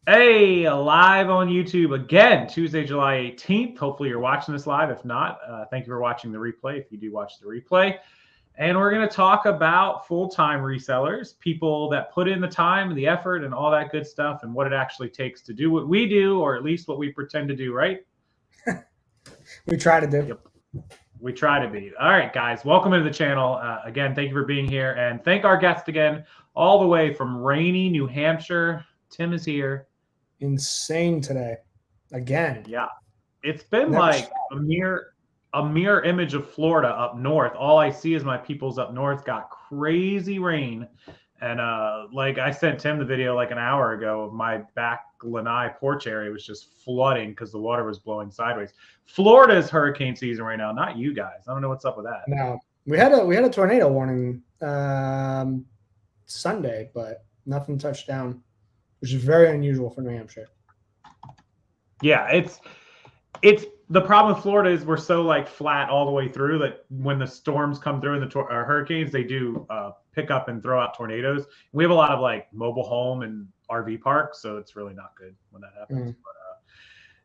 Hey, live on YouTube again, Tuesday, July 18th. Hopefully you're watching this live. If not, thank you for watching the replay if you do watch the replay. And we're going to talk about full-time resellers, people that put in the time and the effort and all that good stuff and what it actually takes to do what we do, or at least what we pretend to do, right? We try to do. Yep. We try to be. All right, guys, welcome to the channel. Again, thank you for being here. And thank our guest again, all the way from rainy New Hampshire. Tim is here. Insane today. Again. Yeah. It's been Never like stopped. a mirror image of Florida up north. All I see is my peoples up north got crazy rain. And like I sent Tim the video like an hour ago of my back lanai porch area was just flooding because the water was blowing sideways. Florida's hurricane season right now, not you guys. I don't know what's up with that. No, we had a tornado warning Sunday, but nothing touched down, which is very unusual for New Hampshire. Yeah, it's the problem with Florida is we're so like flat all the way through that when the storms come through and the hurricanes, they do pick up and throw out tornadoes. We have a lot of like mobile home and RV parks, so it's really not good when that happens. But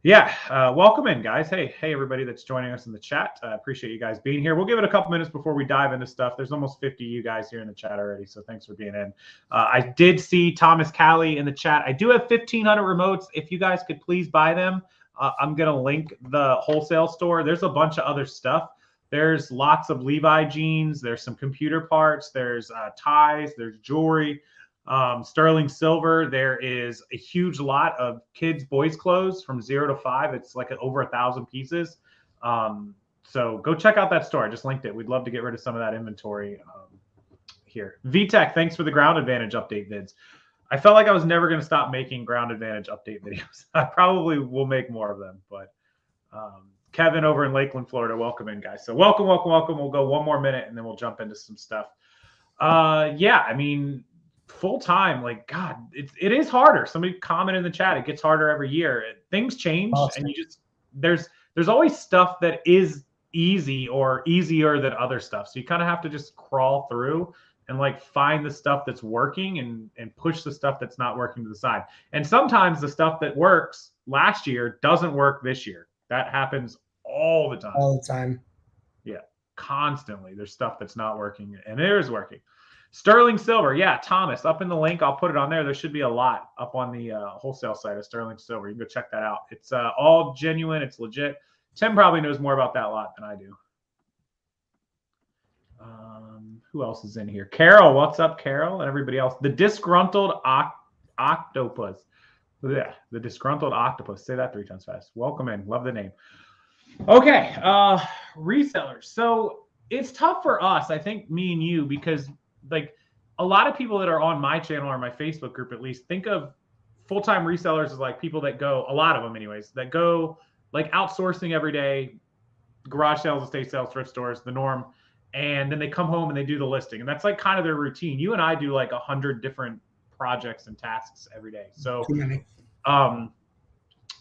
yeah, welcome in, guys. Hey, everybody that's joining us in the chat. I appreciate you guys being here. We'll give it a couple minutes before we dive into stuff. There's almost 50 of you guys here in the chat already, so thanks for being in. I did see Thomas Callie in the chat. I do have 1,500 remotes. If you guys could please buy them. I'm going to link the wholesale store. There's a bunch of other stuff. There's lots of Levi jeans. There's some computer parts. There's ties. There's jewelry. Sterling silver. There is a huge lot of kids' boys' clothes from 0 to 5. It's like over 1,000 pieces. So go check out that store. I just linked it. We'd love to get rid of some of that inventory here. VTech, thanks for the Ground Advantage update vids. I felt like I was never going to stop making Ground Advantage update videos. I probably will make more of them, but Kevin over in Lakeland, Florida, welcome in, guys. So welcome. We'll go one more minute and then we'll jump into some stuff. Yeah, I mean, full-time, like, God, it is harder. Somebody comment in the chat. It gets harder every year. Things change, awesome. And you just, there's always stuff that is easy or easier than other stuff. So you kind of have to just crawl through and like find the stuff that's working and push the stuff that's not working to the side. And sometimes the stuff that works last year doesn't work this year. That happens all the time. All the time. Yeah, constantly. There's stuff that's not working and it is working. Sterling silver. Yeah, Thomas, up in the link. I'll put it on there. There should be a lot up on the wholesale site of Sterling silver. You can go check that out. It's all genuine. It's legit. Tim probably knows more about that lot than I do. Who else is in here? Carol, what's up, Carol? And everybody else. The disgruntled octopus. Yeah, the disgruntled octopus. Say that 3 times fast. Welcome in. Love the name. Okay, resellers. So it's tough for us, I think, me and you, because like a lot of people that are on my channel or my Facebook group, at least, think of full-time resellers as like people that go, a lot of them anyways, that go like outsourcing every day, garage sales, estate sales, thrift stores, the norm. And then they come home and they do the listing. And that's like kind of their routine. You and I do like 100 different projects and tasks every day. So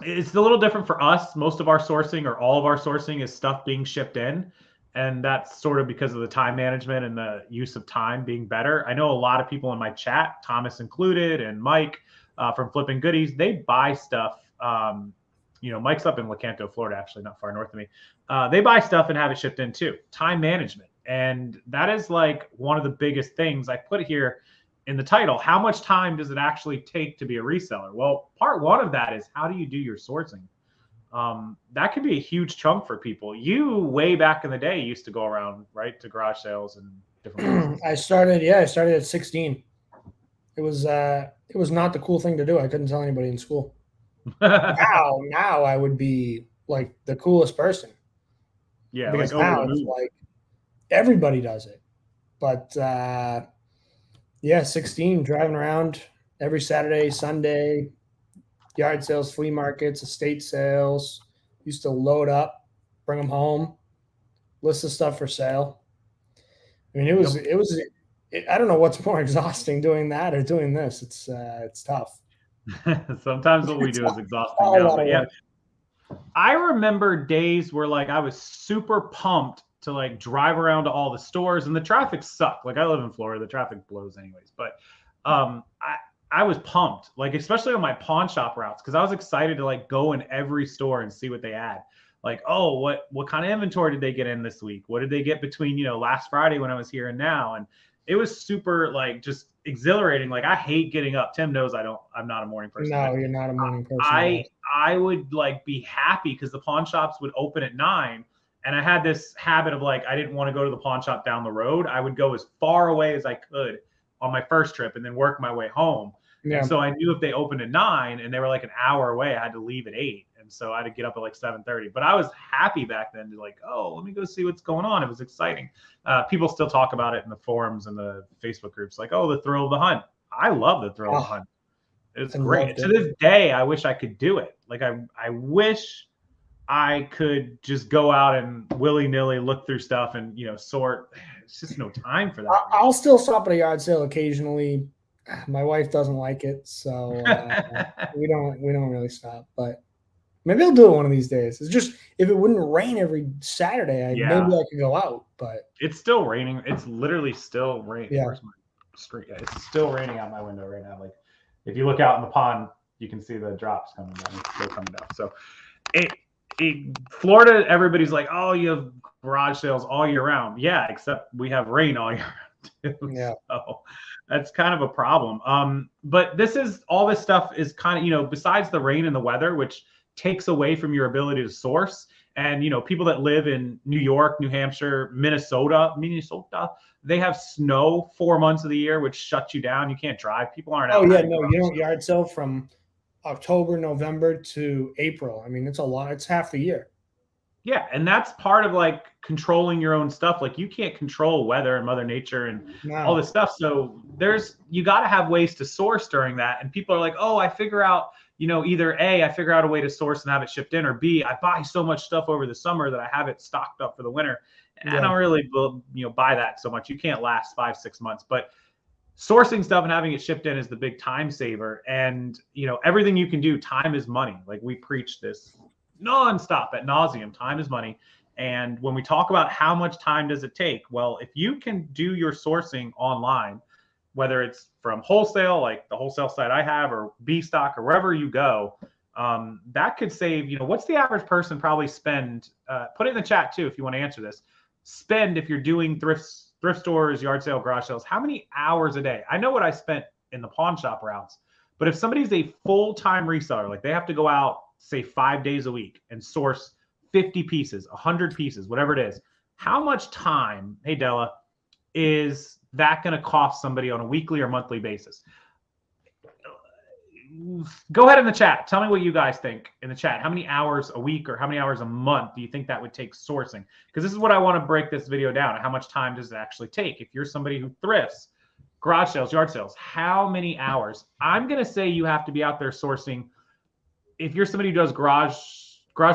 it's a little different for us. Most of our sourcing or all of our sourcing is stuff being shipped in. And that's sort of because of the time management and the use of time being better. I know a lot of people in my chat, Thomas included, and Mike from Flipping Goodies, they buy stuff. You know, Mike's up in Lecanto, Florida, actually, not far north of me. They buy stuff and have it shipped in too. Time management. And that is like one of the biggest things. I put here in the title, how much time does it actually take to be a reseller? Well, part one of that is how do you do your sourcing? That could be a huge chunk for people. You, way back in the day, used to go around, right, to garage sales and different I started at 16. It was not the cool thing to do. I couldn't tell anybody in school. now I would be like the coolest person. Yeah, because like now it's like everybody does it. But yeah, 16, driving around every Saturday, Sunday, yard sales, flea markets, estate sales. Used to load up, bring them home, list the stuff for sale. I mean, it was I don't know what's more exhausting, doing that or doing this. It's tough. Sometimes what we do is exhausting now, but yeah. I remember days where like I was super pumped to like drive around to all the stores, and the traffic sucked. Like I live in Florida, the traffic blows anyways. But I was pumped, like, especially on my pawn shop routes, because I was excited to like go in every store and see what they had. Like, oh, what kind of inventory did they get in this week? What did they get between, last Friday when I was here and now? And it was super like just exhilarating. Like, I hate getting up. Tim knows I'm not a morning person. No, you're not a morning person. I would like be happy because the pawn shops would open at 9. And I had this habit of like, I didn't want to go to the pawn shop down the road. I would go as far away as I could on my first trip and then work my way home. Yeah. And so I knew if they opened at 9 and they were like an hour away, I had to leave at 8. And so I had to get up at like 7:30. But I was happy back then to like, oh, let me go see what's going on. It was exciting. People still talk about it in the forums and the Facebook groups, like, oh, the thrill of the hunt. I love the thrill of the hunt. It's great. To this day, I wish I could do it. Like, I wish I could just go out and willy-nilly look through stuff and, sort. It's just no time for that. I'll still stop at a yard sale occasionally. My wife doesn't like it, so we don't really stop. But maybe I'll do it one of these days. It's just, if it wouldn't rain every Saturday, maybe I could go out. But it's still raining. It's literally still raining. Yeah. Where's my street? Yeah, it's still raining out my window right now. Like, if you look out in the pond, you can see the drops coming down. It's still coming down. So Florida, everybody's like, oh, you have garage sales all year round. Yeah, except we have rain all year round too. Yeah. So that's kind of a problem. But all this stuff is kind of, besides the rain and the weather, which takes away from your ability to source. And, people that live in New York, New Hampshire, Minnesota, they have snow 4 months of the year, which shuts you down. You can't drive. People aren't out. Oh, yeah, no, you don't yard sale from October, November to April. I mean, it's a lot. It's half the year. Yeah, and that's part of like controlling your own stuff. Like, you can't control weather and Mother Nature and all this stuff. So you got to have ways to source during that. And people are like, oh, I figure out, either A, I figure out a way to source and have it shipped in, or B, I buy so much stuff over the summer that I have it stocked up for the winter. And I don't really, buy that so much. You can't last 5-6 months, but sourcing stuff and having it shipped in is the big time saver. And, everything you can do, time is money. Like, we preach this nonstop ad nauseum. Time is money. And when we talk about how much time does it take, well, if you can do your sourcing online, whether it's from wholesale, like the wholesale site I have, or B stock, or wherever you go, that could save, what's the average person probably spend, put it in the chat too, if you want to answer this, spend if you're doing thrift stores, yard sale, garage sales, how many hours a day? I know what I spent in the pawn shop routes, but if somebody's a full-time reseller, like they have to go out, say 5 days a week and source 50 pieces, 100 pieces, whatever it is, how much time, hey Della, is that going to cost somebody on a weekly or monthly basis? Go ahead in the chat. Tell me what you guys think in the chat. How many hours a week or how many hours a month do you think that would take sourcing? Because this is what I want to break this video down. How much time does it actually take? If you're somebody who thrifts, garage sales, yard sales, how many hours? I'm going to say you have to be out there sourcing. If you're somebody who does garage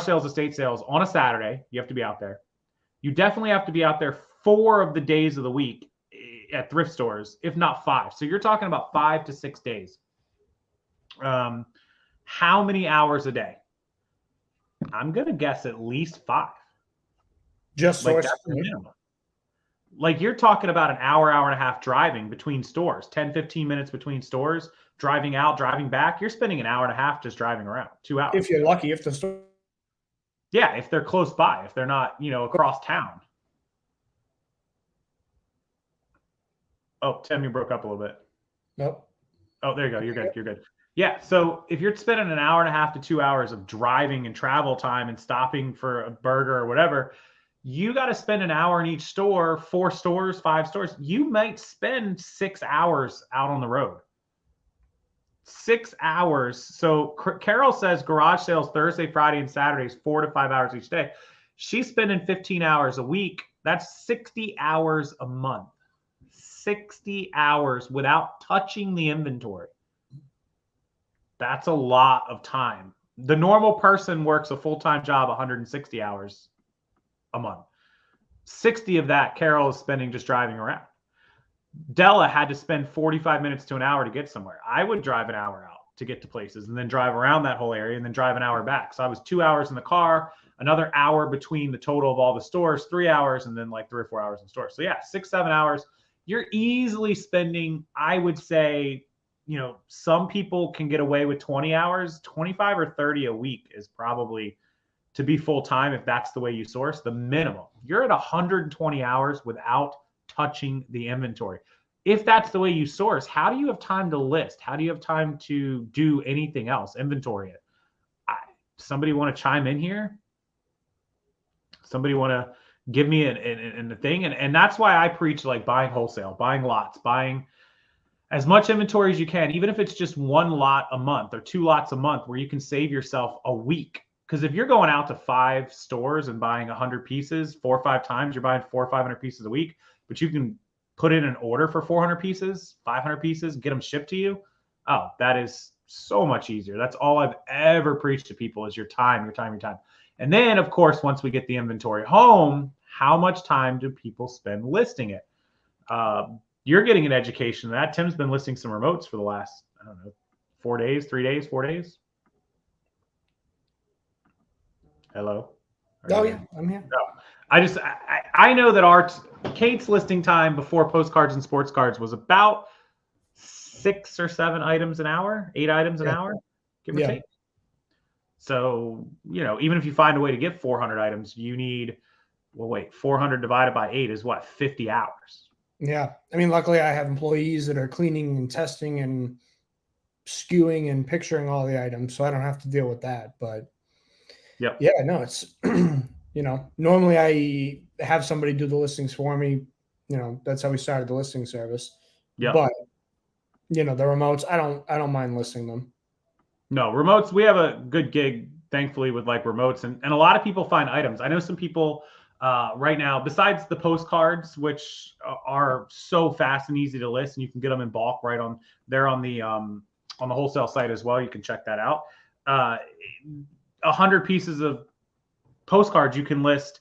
sales, estate sales on a Saturday, you have to be out there. You definitely have to be out there 4 of the days of the week at thrift stores, if not 5. So you're talking about 5 to 6 days. How many hours a day? I'm going to guess at least 5. Just like source. That's the minimum. Like, you're talking about an hour and a half driving between stores, 10, 15 minutes between stores, driving out, driving back. You're spending an hour and a half just driving around, 2 hours. If you're lucky, if the store. Yeah, if they're close by, if they're not, across town. Oh, Tim, you broke up a little bit. Nope. Oh, there you go. You're good. You're good. Yeah. So if you're spending an hour and a half to 2 hours of driving and travel time and stopping for a burger or whatever, you got to spend an hour in each store, 4 stores, 5 stores. You might spend 6 hours out on the road. 6 hours. So Carol says garage sales Thursday, Friday, and Saturdays, 4 to 5 hours each day. She's spending 15 hours a week. That's 60 hours a month. 60 hours without touching the inventory. That's a lot of time. The normal person works a full-time job 160 hours a month. 60 of that Carol is spending just driving around. Della had to spend 45 minutes to an hour to get somewhere. I would drive an hour out to get to places and then drive around that whole area and then drive an hour back. So I was 2 hours in the car, another hour between the total of all the stores, 3 hours, and then like 3 or 4 hours in stores. So yeah, 6, 7 hours. You're easily spending, I would say, some people can get away with 20 hours, 25 or 30 a week is probably, to be full-time, if that's the way you source, the minimum. You're at 120 hours without touching the inventory. If that's the way you source, how do you have time to list? How do you have time to do anything else? Inventory it. Somebody want to chime in here? Somebody want to give me a thing? And that's why I preach like buying wholesale, buying lots, buying as much inventory as you can, even if it's just one lot a month or 2 lots a month, where you can save yourself a week. Because if you're going out to 5 stores and buying 100 pieces 4 or 5 times, you're buying 400 or 500 pieces a week, but you can put in an order for 400 pieces, 500 pieces, get them shipped to you. Oh, that is so much easier. That's all I've ever preached to people is your time. And then, of course, once we get the inventory home, how much time do people spend listing it? You're getting an education of that. Tim's been listing some remotes for the last, 4 days, 3 days, 4 days. Hello? Oh, yeah, I'm here. No. I know that Kate's listing time before postcards and sports cards was about 6 or 7 items an hour, 8 items an hour, give or take. So, even if you find a way to get 400 items, you need, 400 divided by 8 is what, 50 hours. Yeah. I mean, luckily I have employees that are cleaning and testing and skewing and picturing all the items, so I don't have to deal with that. But yep. Yeah, no, it's, normally I have somebody do the listings for me. That's how we started the listing service. Yeah. But, the remotes, I don't mind listing them. No, remotes, we have a good gig, thankfully, with like remotes. And a lot of people find items. I know some people right now, besides the postcards, which are so fast and easy to list, and you can get them in bulk right on the wholesale site as well. You can check that out. 100 pieces of postcards you can list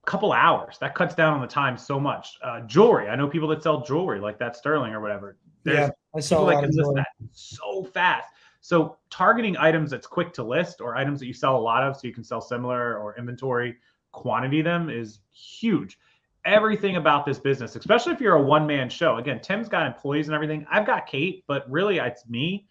a couple hours. That cuts down on the time so much. Jewelry, I know people that sell jewelry like that Sterling or whatever. I saw people that can list that so fast. So targeting items that's quick to list, or items that you sell a lot of so you can sell similar or inventory quantity them, is huge. Everything about this business, especially if you're a one-man show. Again, Tim's got employees and everything. I've got Kate, but really it's me.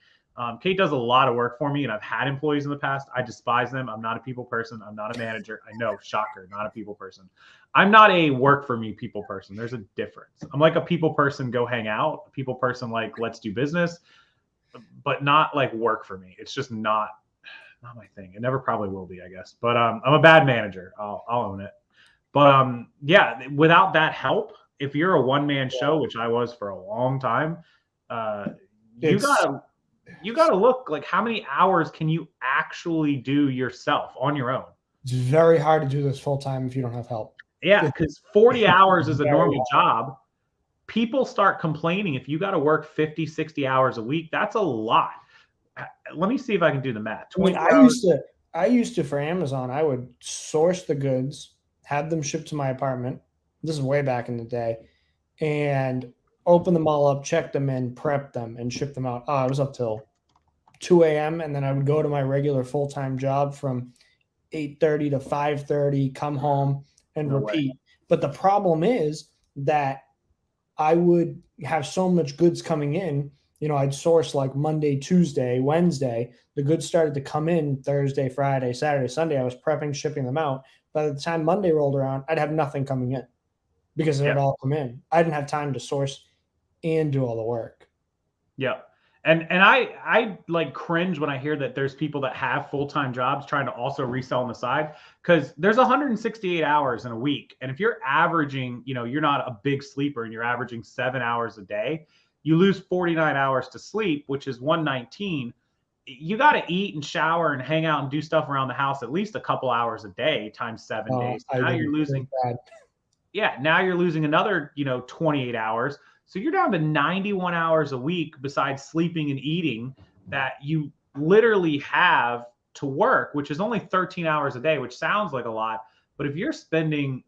Kate does a lot of work for me, and I've had employees in the past. I despise them. I'm not a people person. I'm not a manager. I know, shocker, not a people person. I'm not a work for me people person. There's a difference. I'm like a people person, go hang out. A people person, like, let's do business, but not like work for me. It's just not my thing. It never probably will be, I guess. But I'm a bad manager. I'll own it. But yeah, without that help, if you're a one-man show, which I was for a long time, you gotta look like how many hours can you actually do yourself on your own. It's very hard to do this full time if you don't have help. Yeah, because 40 hours is a normal job. People start complaining if you got to work 50, 60 hours a week. That's a lot. Let me see if I can do the math. I used to for Amazon, I would source the goods, have them shipped to my apartment. This is way back in the day, and open them all up, check them in, prep them, and ship them out. I was up till 2 a.m. and then I would go to my regular full-time job from 8:30 to 5:30, come home and repeat. But the problem is that I would have so much goods coming in. I'd source like Monday, Tuesday, Wednesday. The goods started to come in Thursday, Friday, Saturday, Sunday. I was prepping, shipping them out. By the time Monday rolled around, I'd have nothing coming in because it had all come in. I didn't have time to source and do all the work. Yeah. And I like cringe when I hear that there's people that have full-time jobs trying to also resell on the side, because there's 168 hours in a week. And if you're averaging, you're not a big sleeper and you're averaging 7 hours a day, you lose 49 hours to sleep, which is 119. You got to eat and shower and hang out and do stuff around the house at least a couple hours a day times 7 days. Now you're losing. Yeah. Now you're losing another, 28 hours. So you're down to 91 hours a week besides sleeping and eating that you literally have to work, which is only 13 hours a day, which sounds like a lot. But if you're spending,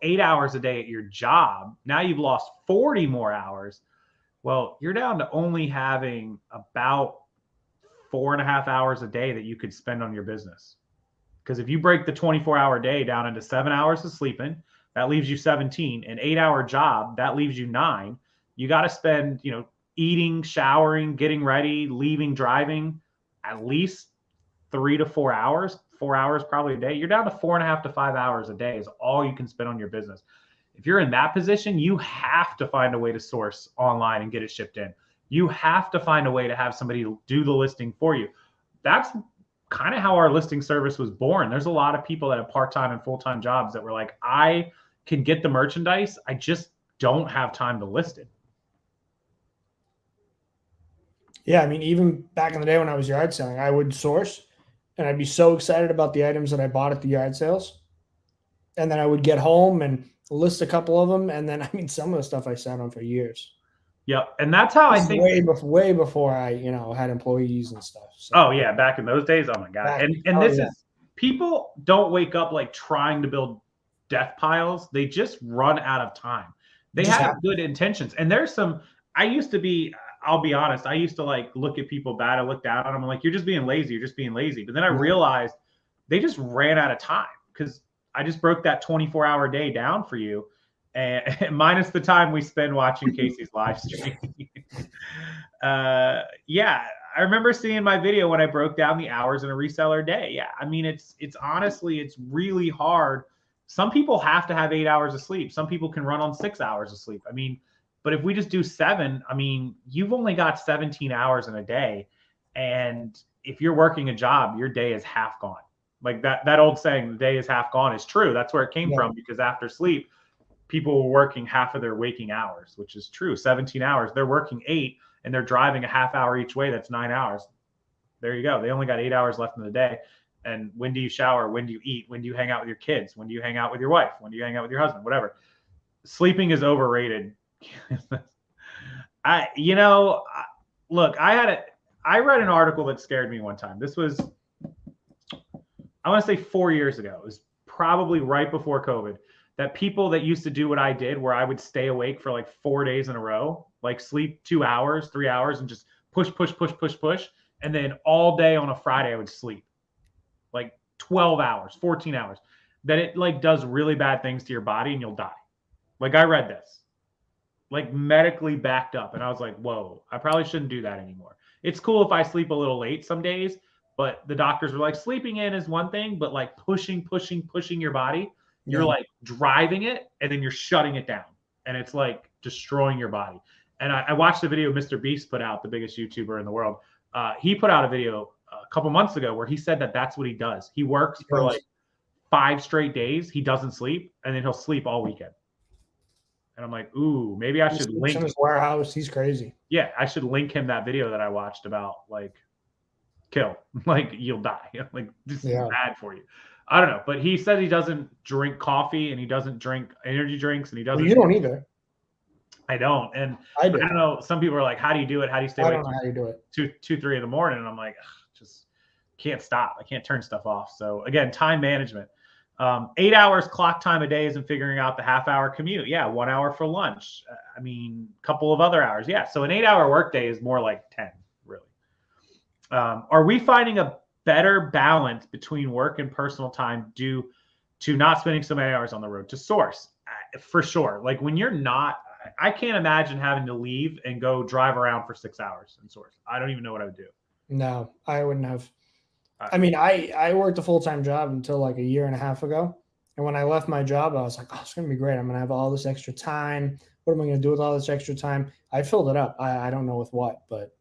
8 hours a day at your job, now you've lost 40 more hours. Well, you're down to only having about 4.5 hours a day that you could spend on your business. Because if you break the 24-hour day down into 7 hours of sleeping, that leaves you 17. An 8-hour job, that leaves you 9. You got to spend, eating, showering, getting ready, leaving, driving, at least 3 to 4 hours, 4 hours probably a day. You're down to 4.5 to 5 hours a day is all you can spend on your business. If you're in that position, you have to find a way to source online and get it shipped in. You have to find a way to have somebody do the listing for you. That's kind of how our listing service was born. There's a lot of people that have part-time and full-time jobs that were like, I can get the merchandise, I just don't have time to list it. Yeah, I mean, even back in the day when I was yard selling, I would source and I'd be so excited about the items that I bought at the yard sales. And then I would get home and list a couple of them. And then, I mean, some of the stuff I sat on for years. Yep. And that's how I think way before I, had employees and stuff. So. Oh yeah. Back in those days. Oh my God. And this is, people don't wake up like trying to build death piles. They just run out of time. They have good intentions. And there's some, I'll be honest, I used to like look at people bad. I looked down on them. I'm like, you're just being lazy. You're just being lazy. But then I realized they just ran out of time because I just broke that 24-hour day down for you. And minus the time we spend watching Casey's live stream. Yeah, I remember seeing my video when I broke down the hours in a reseller day. Yeah, I mean, it's honestly, it's really hard. Some people have to have 8 hours of sleep. Some people can run on 6 hours of sleep. I mean, but if we just do 7, I mean, you've only got 17 hours in a day. And if you're working a job, your day is half gone. Like that old saying, the day is half gone is true. That's where it came from, because after sleep, people were working half of their waking hours, which is true. 17 hours. They're working 8 and they're driving a half hour each way. That's 9 hours. There you go. They only got 8 hours left in the day. And when do you shower? When do you eat? When do you hang out with your kids? When do you hang out with your wife? When do you hang out with your husband? Whatever. Sleeping is overrated. Look, I read an article that scared me one time. This was, I want to say 4 years ago. It was probably right before COVID, that people that used to do what I did, where I would stay awake for like 4 days in a row, like sleep 2 hours, 3 hours, and just push. And then all day on a Friday, I would sleep like 12 hours, 14 hours, that it like does really bad things to your body and you'll die. Like I read this, like medically backed up. And I was like, whoa, I probably shouldn't do that anymore. It's cool if I sleep a little late some days, but the doctors were like, sleeping in is one thing, but like pushing your body, you're like driving it and then you're shutting it down. And it's like destroying your body. And I watched the video Mr. Beast put out, the biggest YouTuber in the world. He put out a video a couple months ago where he said that that's what he does. He works for like 5 straight days. He doesn't sleep, and then he'll sleep all weekend. And I'm like, ooh, maybe I should link his warehouse. He's crazy. Yeah, I should link him that video that I watched about like kill, like you'll die, like this is bad for you. I don't know, but he said he doesn't drink coffee and he doesn't drink energy drinks and he doesn't. Well, you don't either. I don't, and I don't know. Some people are like, "How do you do it? How do you stay awake?" I don't know how you do it. 2, 3 in the morning, and I'm like, just can't stop. I can't turn stuff off. So again, time management. 8 hours clock time a day isn't figuring out the half-hour commute. Yeah, 1 hour for lunch. I mean, a couple of other hours. Yeah, so an 8-hour workday is more like 10, really. Are we finding a better balance between work and personal time due to not spending so many hours on the road to source? For sure. Like when you're not, I can't imagine having to leave and go drive around for 6 hours and source. I don't even know what I would do. No, I wouldn't have. I mean, I worked a full-time job until like a year and a half ago. And when I left my job, I was like, oh, it's going to be great. I'm going to have all this extra time. What am I going to do with all this extra time? I filled it up. I don't know with what, but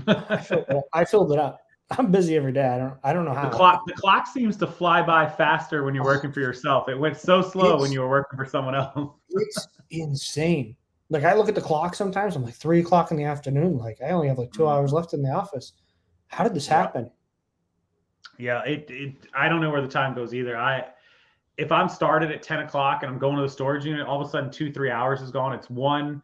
I filled it up. I'm busy every day. I don't know how. The clock seems to fly by faster when you're working for yourself. It went so slow when you were working for someone else. It's insane. Like I look at the clock sometimes. I'm like 3 o'clock in the afternoon. Like I only have like 2 hours left in the office. How did this happen? Yeah, I don't know where the time goes either. If I'm started at 10 o'clock and I'm going to the storage unit, all of a sudden 2-3 hours is gone. It's 1.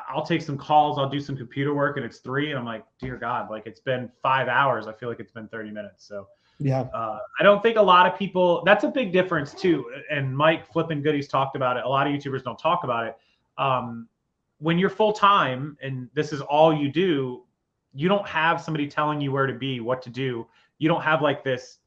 I'll take some calls. I'll do some computer work, and it's 3. And I'm like, dear God, like it's been 5 hours. I feel like it's been 30 minutes. So yeah, I don't think a lot of people. That's a big difference too. And Mike Flippin' Goodies talked about it. A lot of YouTubers don't talk about it. When you're full time and this is all you do, you don't have somebody telling you where to be, what to do. You don't have like this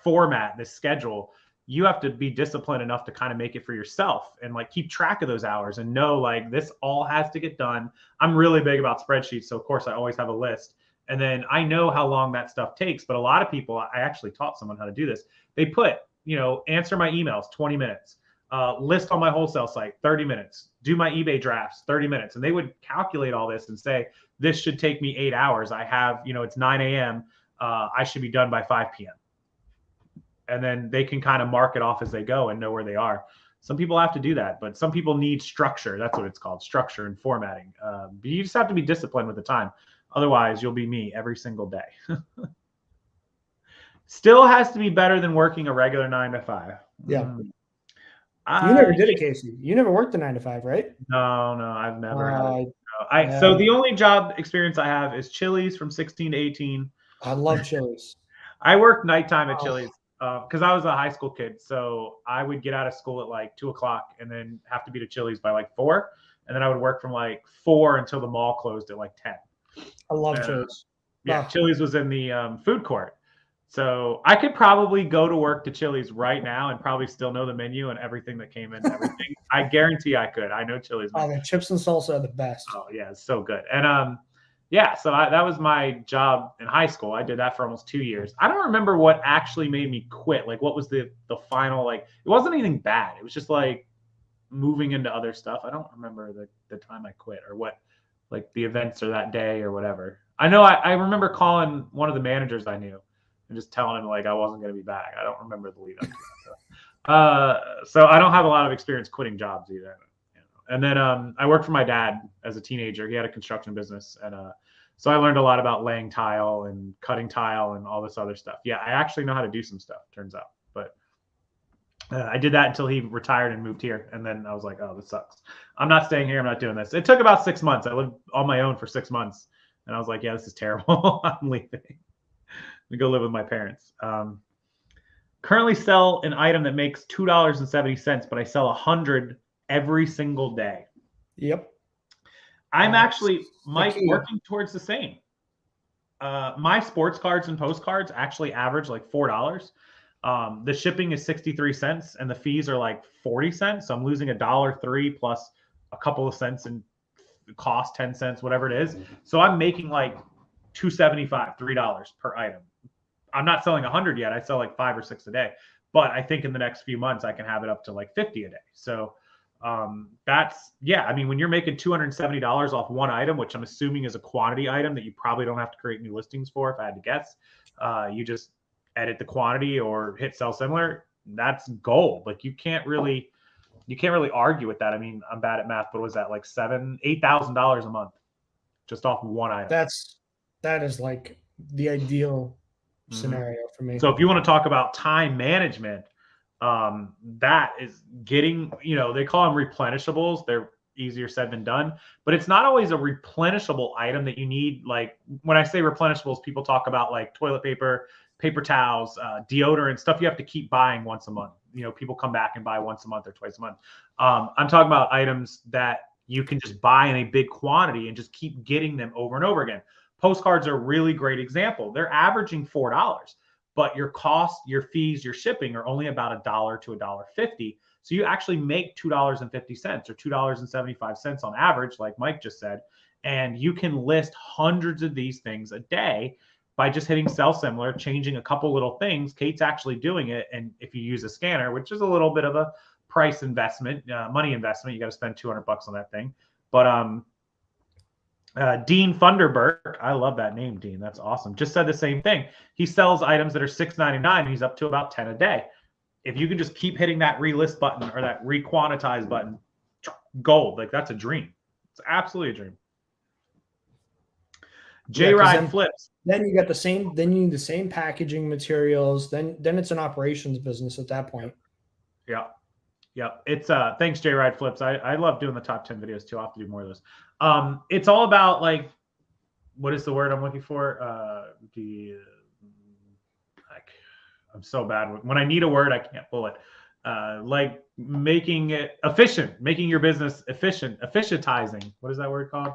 format, this schedule. you have to be disciplined enough to kind of make it for yourself and like keep track of those hours and know like this all has to get done. I'm really big about spreadsheets. So of course I always have a list, and then I know how long that stuff takes. But a lot of people, I actually taught someone how to do this. They put, answer my emails, 20 minutes, list on my wholesale site, 30 minutes, do my eBay drafts, 30 minutes. And they would calculate all this and say, this should take me 8 hours. I have, it's 9 a.m. I should be done by 5 p.m. And then they can kind of mark it off as they go and know where they are. Some people have to do that, but some people need structure. That's what it's called, structure and formatting. But you just have to be disciplined with the time. Otherwise, you'll be me every single day. Still has to be better than working a regular 9 to 5. Yeah. You never did it, Casey. You never worked a 9 to 5, right? No, I've never had it. So the only job experience I have is Chili's from 16 to 18. I love Chili's. I worked nighttime at Chili's because I was a high school kid. So I would get out of school at like 2 o'clock and then have to be to Chili's by like 4. And then I would work from like 4 until the mall closed at like 10. I love Chili's. Yeah, Chili's was in the food court. So I could probably go to work to Chili's right now and probably still know the menu and everything that came in, everything. I guarantee I could. I know Chili's. Oh, the chips and salsa are the best. Oh yeah, it's so good. And so that was my job in high school. I did that for almost 2 years. I don't remember what actually made me quit. Like what was the final, like it wasn't anything bad. It was just like moving into other stuff. I don't remember the time I quit or what, like the events or that day or whatever. I know I remember calling one of the managers I knew and just telling him like I wasn't going to be back. I don't remember the lead up to that. So I don't have a lot of experience quitting jobs either. And then I worked for my dad as a teenager. He had a construction business, and so I learned a lot about laying tile and cutting tile and all this other stuff. Yeah, I actually know how to do some stuff, turns out. But I did that until he retired and moved here, and then I was like, oh, this sucks. I'm not staying here. I'm not doing this. It took about 6 months. I lived on my own for 6 months, and I was like, yeah, this is terrible. I'm leaving. To go live with my parents. Currently sell an item that makes $2.70, but I sell 100 every single day. Yep. I'm actually, Mike, working towards the same. My sports cards and postcards actually average like $4. The shipping is 63 cents and the fees are like 40 cents. So I'm losing $1.03 plus a couple of cents in cost, 10 cents, whatever it is. So I'm making like $2.75, $3 per item. I'm not selling 100 yet. I sell like 5 or 6 a day, but I think in the next few months I can have it up to like 50 a day. So that's, yeah. I mean, when you're making $270 off one item, which I'm assuming is a quantity item that you probably don't have to create new listings for, if I had to guess, you just edit the quantity or hit sell similar. That's gold. Like you can't really argue with that. I mean, I'm bad at math, but was that like $8,000 a month just off one item? That is like the ideal scenario for me. So if you want to talk about time management, that is getting, they call them replenishables. They're easier said than done, but it's not always a replenishable item that you need. Like when I say replenishables, people talk about like toilet paper, paper towels, deodorant, stuff you have to keep buying once a month. People come back and buy once a month or twice a month. I'm talking about items that you can just buy in a big quantity and just keep getting them over and over again. Postcards are a really great example. They're averaging $4, but your cost, your fees, your shipping are only about $1 to $1.50. So you actually make $2.50 or $2.75 on average, like Mike just said, and you can list hundreds of these things a day by just hitting sell similar, changing a couple little things. Kate's actually doing it, and if you use a scanner, which is a little bit of a price investment, money investment, you got to spend $200 on that thing, but Dean Funderburk, I love that name, Dean. That's awesome. Just said the same thing. He sells items that are $6.99. He's up to about 10 a day. If you can just keep hitting that relist button or that requantize button, gold. Like that's a dream. It's absolutely a dream. J-Ride flips. Then you got the same. Then you need the same packaging materials. Then it's an operations business at that point. Yeah. It's thanks, J-Ride flips. I love doing the top 10 videos too. I'll have to do more of those. It's all about like, what is the word I'm looking for? I'm so bad when I need a word, I can't pull it. Like making it efficient, making your business efficient, efficientizing. What is that word called?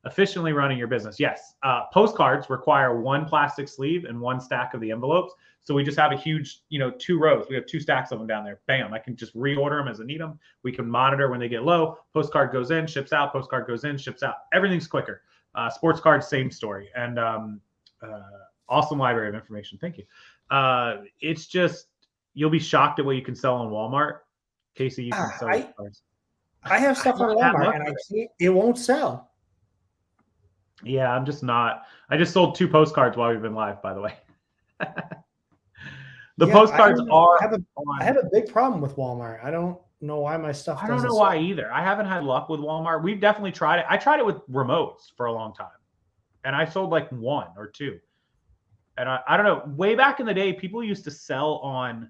efficiently running your business. Yes, postcards require one plastic sleeve and one stack of the envelopes. So we just have a huge, 2 rows. We have 2 stacks of them down there. Bam, I can just reorder them as I need them. We can monitor when they get low. Postcard goes in, ships out. Postcard goes in, ships out. Everything's quicker. Sports cards, same story. And awesome library of information. Thank you. It's just, you'll be shocked at what you can sell on Walmart. Casey, you can sell cards. I have stuff on Walmart and it won't sell. Yeah, I'm just not. I just sold 2 postcards while we've been live, by the way. Postcards I have a big problem with Walmart. I don't know why my stuff I don't know why either. I haven't had luck with Walmart. We've definitely tried it. I tried it with remotes for a long time. And I sold like 1 or 2. And I don't know. Way back in the day, people used to sell on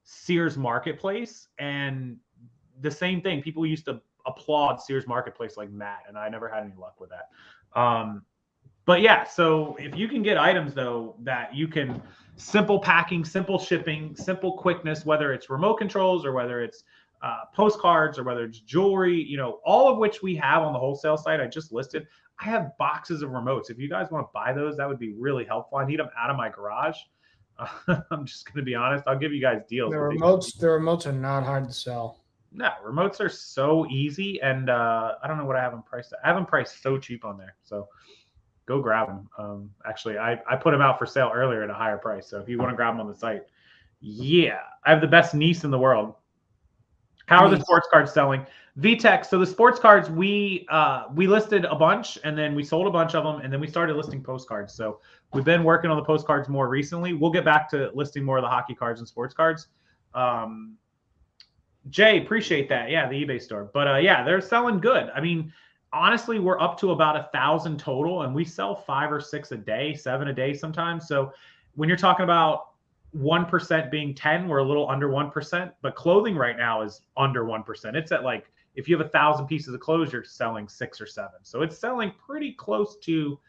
Sears Marketplace, and the same thing. People used to applaud Sears Marketplace like mad, and I never had any luck with that. But yeah, so if you can get items though that you can simple packing, simple shipping, simple quickness, whether it's remote controls or whether it's postcards or whether it's jewelry, all of which we have on the wholesale site. I just listed. I have boxes of remotes. If you guys want to buy those, that would be really helpful. I need them out of my garage. I'm just going to be honest. I'll give you guys deals. The remotes are not hard to sell. No, remotes are so easy, and I don't know what I have them priced at. I have them priced so cheap on there, so go grab them. Actually, I put them out for sale earlier at a higher price, so if you want to grab them on the site, yeah, I have the best niece in the world. How are the sports cards selling? VTech. So the sports cards, we listed a bunch, and then we sold a bunch of them, and then we started listing postcards. So we've been working on the postcards more recently. We'll get back to listing more of the hockey cards and sports cards. Jay, appreciate that. Yeah, the eBay store. But yeah, they're selling good. I mean, honestly, we're up to about 1,000 total, and we sell 5 or 6 a day, 7 a day sometimes. So when you're talking about 1% being 10, we're a little under 1%. But clothing right now is under 1%. It's at like, if you have 1,000 pieces of clothes, you're selling 6 or 7. So it's selling pretty close to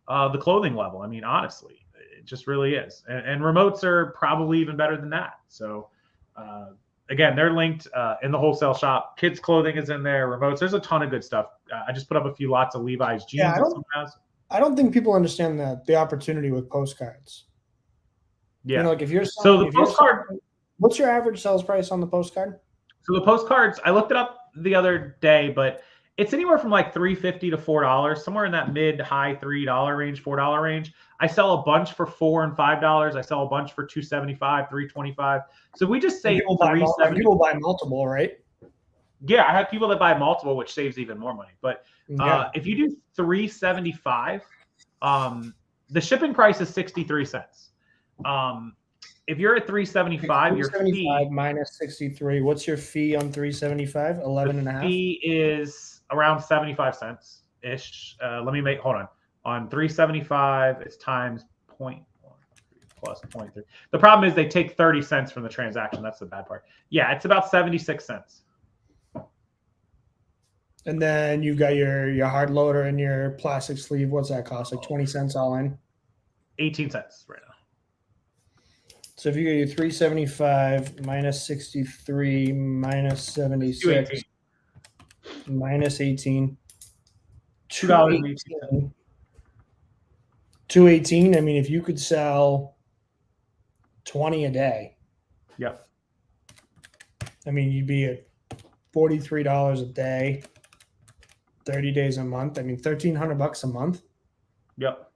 the clothing level. I mean, honestly, it just really is. And remotes are probably even better than that. So again, they're linked in the wholesale shop. Kids clothing is in there. Remotes. There's a ton of good stuff. I just put up a few lots of Levi's jeans. Yeah, I don't think people understand the opportunity with postcards. Yeah. Like if you're selling, so the postcard. What's your average sales price on the postcard? So the postcards, I looked it up the other day, but it's anywhere from like $3.50 to $4, somewhere in that mid high $3 range, $4 range. I sell a bunch for $4 and $5. I sell a bunch for $2.75, $3.25. So we just say $3.70. People buy multiple, right? Yeah, I have people that buy multiple, which saves even more money. But if you do $3.75, the shipping price is 63 cents. If you're at $3.75, your fee minus 63. What's your fee on $3.75? 11 and a half. Fee is around 75 cents ish. Hold on. On $3.75, it's times 0.1 plus 0.3. The problem is they take 30 cents from the transaction. That's the bad part. Yeah, it's about 76 cents. And then you've got your hard loader and your plastic sleeve. What's that cost? Like 20 cents all in? 18 cents right now. So if you go your $3.75 minus 63 minus 76 minus 18, $2.18. $2.18. I mean, if you could sell 20 a day. Yep. I mean, you'd be at $43 a day, 30 days a month. I mean, $1,300 a month. Yep.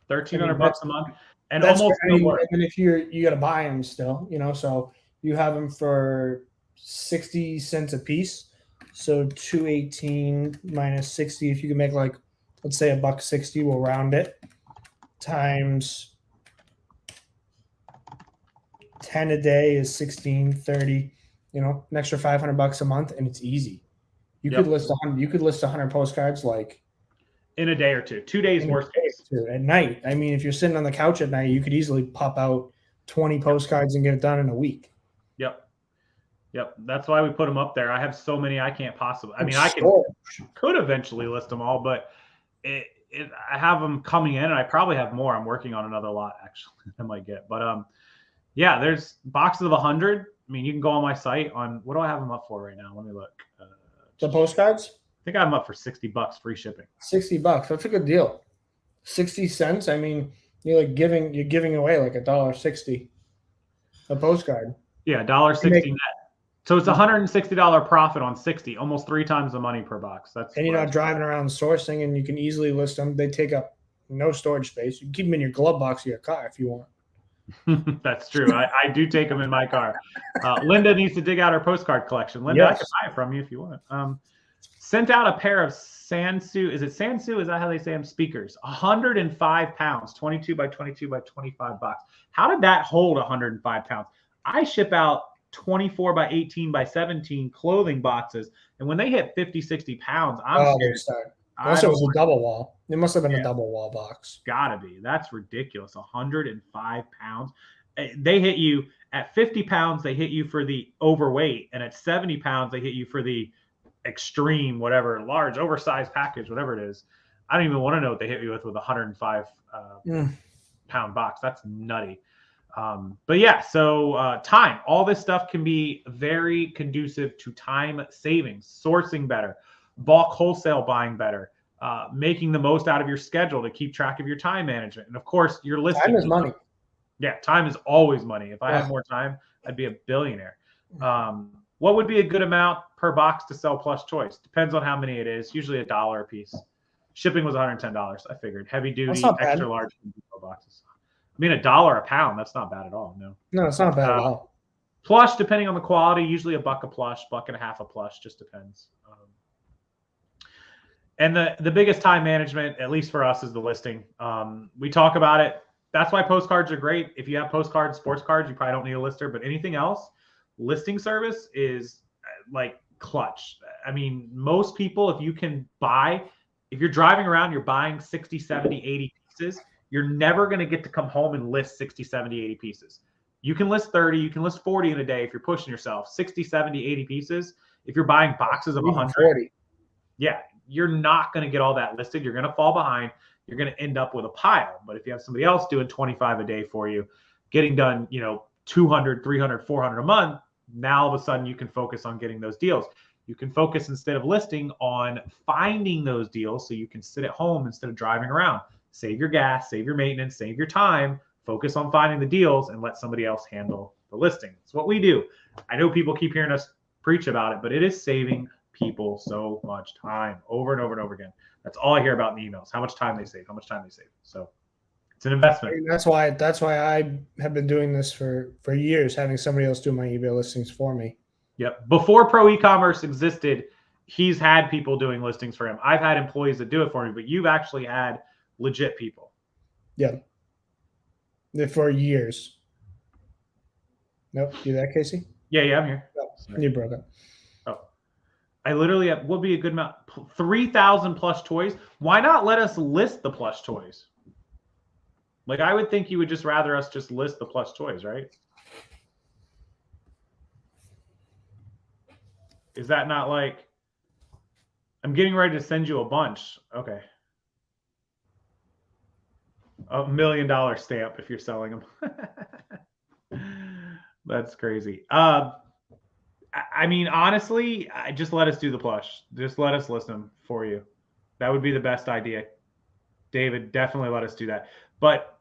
$1,300 a month. And that's almost no work. And if you got to buy them still, so you have them for 60 cents a piece. So 218 minus 60, if you can make like, let's say $1.60, we'll round it, times 10 a day is 1630, an extra $500 a month, and it's easy. You could list 100 postcards like in a day or two. 2 days worth at night. I mean, if you're sitting on the couch at night, you could easily pop out 20 postcards and get it done in a week. Yep. That's why we put them up there. I have so many I can't possibly. I mean, could eventually list them all, but I have them coming in, and I probably have more. I'm working on another lot actually. I might get, but yeah, there's boxes of 100. I mean, you can go on my site on what do I have them up for right now? Let me look. The postcards. think I'm up for $60 free shipping. $60. That's a good deal. 60 cents. I mean, you're giving away like $1.60 a postcard. Yeah, $1.60 net. So it's $160 profit on 60, almost 3 times the money per box. And you're not driving around sourcing, and you can easily list them. They take up no storage space. You can keep them in your glove box of your car if you want. That's true. I do take them in my car. Linda needs to dig out her postcard collection. Linda, yes. I can buy it from you if you want. Sent out a pair of Sansu. Is it Sansu? Is that how they say them? Speakers. 105 pounds, 22 by 22 by 25 box. How did that hold 105 pounds? I ship out 24 by 18 by 17 clothing boxes, and when they hit 50, 60 pounds, I'm scared. Unless it was a double wall. It must have been a double wall box. Gotta be. That's ridiculous. 105 pounds. They hit you at 50 pounds. They hit you for the overweight, and at 70 pounds, they hit you for the extreme, whatever, large, oversized package, whatever it is. I don't even want to know what they hit you with 105 pound box. That's nutty. But yeah, so time, all this stuff can be very conducive to time savings, sourcing better, bulk wholesale buying better, making the most out of your schedule to keep track of your time management. And of course, your listing. Time is money. Yeah, time is always money. If I had more time, I'd be a billionaire. What would be a good amount per box to sell plus choice? Depends on how many it is. Usually $1 a piece. Shipping was $110. I figured heavy duty, extra large boxes. I mean, $1 a pound. That's not bad at all. No, it's not bad at all. Plush, depending on the quality, usually $1 a plush, $1.50 a plush, just depends. And the biggest time management, at least for us, is the listing. We talk about it. That's why postcards are great. If you have postcards, sports cards, you probably don't need a lister. But anything else, listing service is like clutch. I mean, most people, if you're driving around, you're buying 60, 70, 80 pieces, you're never going to get to come home and list 60, 70, 80 pieces. You can list 30, you can list 40 in a day if you're pushing yourself. 60, 70, 80 pieces. If you're buying boxes of 100, 40. Yeah, you're not going to get all that listed. You're going to fall behind. You're going to end up with a pile. But if you have somebody else doing 25 a day for you, getting done, 200, 300, 400 a month, now all of a sudden you can focus on getting those deals. You can focus, instead of listing, on finding those deals so you can sit at home instead of driving around. Save your gas, save your maintenance, save your time, focus on finding the deals, and let somebody else handle the listing. It's what we do. I know people keep hearing us preach about it, but it is saving people so much time over and over and over again. That's all I hear about in the emails, how much time they save, So it's an investment. And that's why I have been doing this for years, having somebody else do my eBay listings for me. Yep. Before Pro E-commerce existed, he's had people doing listings for him. I've had employees that do it for me, but you've actually had legit people. Yeah. For years. Nope. You there, Casey? Yeah, I'm here. Oh, you broke up. Oh. I literally have, would be a good amount. 3,000 plush toys. Why not let us list the plush toys? Like, I would think you would just rather us just list the plush toys, right? Is that not like, I'm getting ready to send you a bunch. Okay. $1 million stamp if you're selling them. That's crazy. I mean, honestly, just let us do the plush. Just let us list them for you. That would be the best idea. David, definitely let us do that. But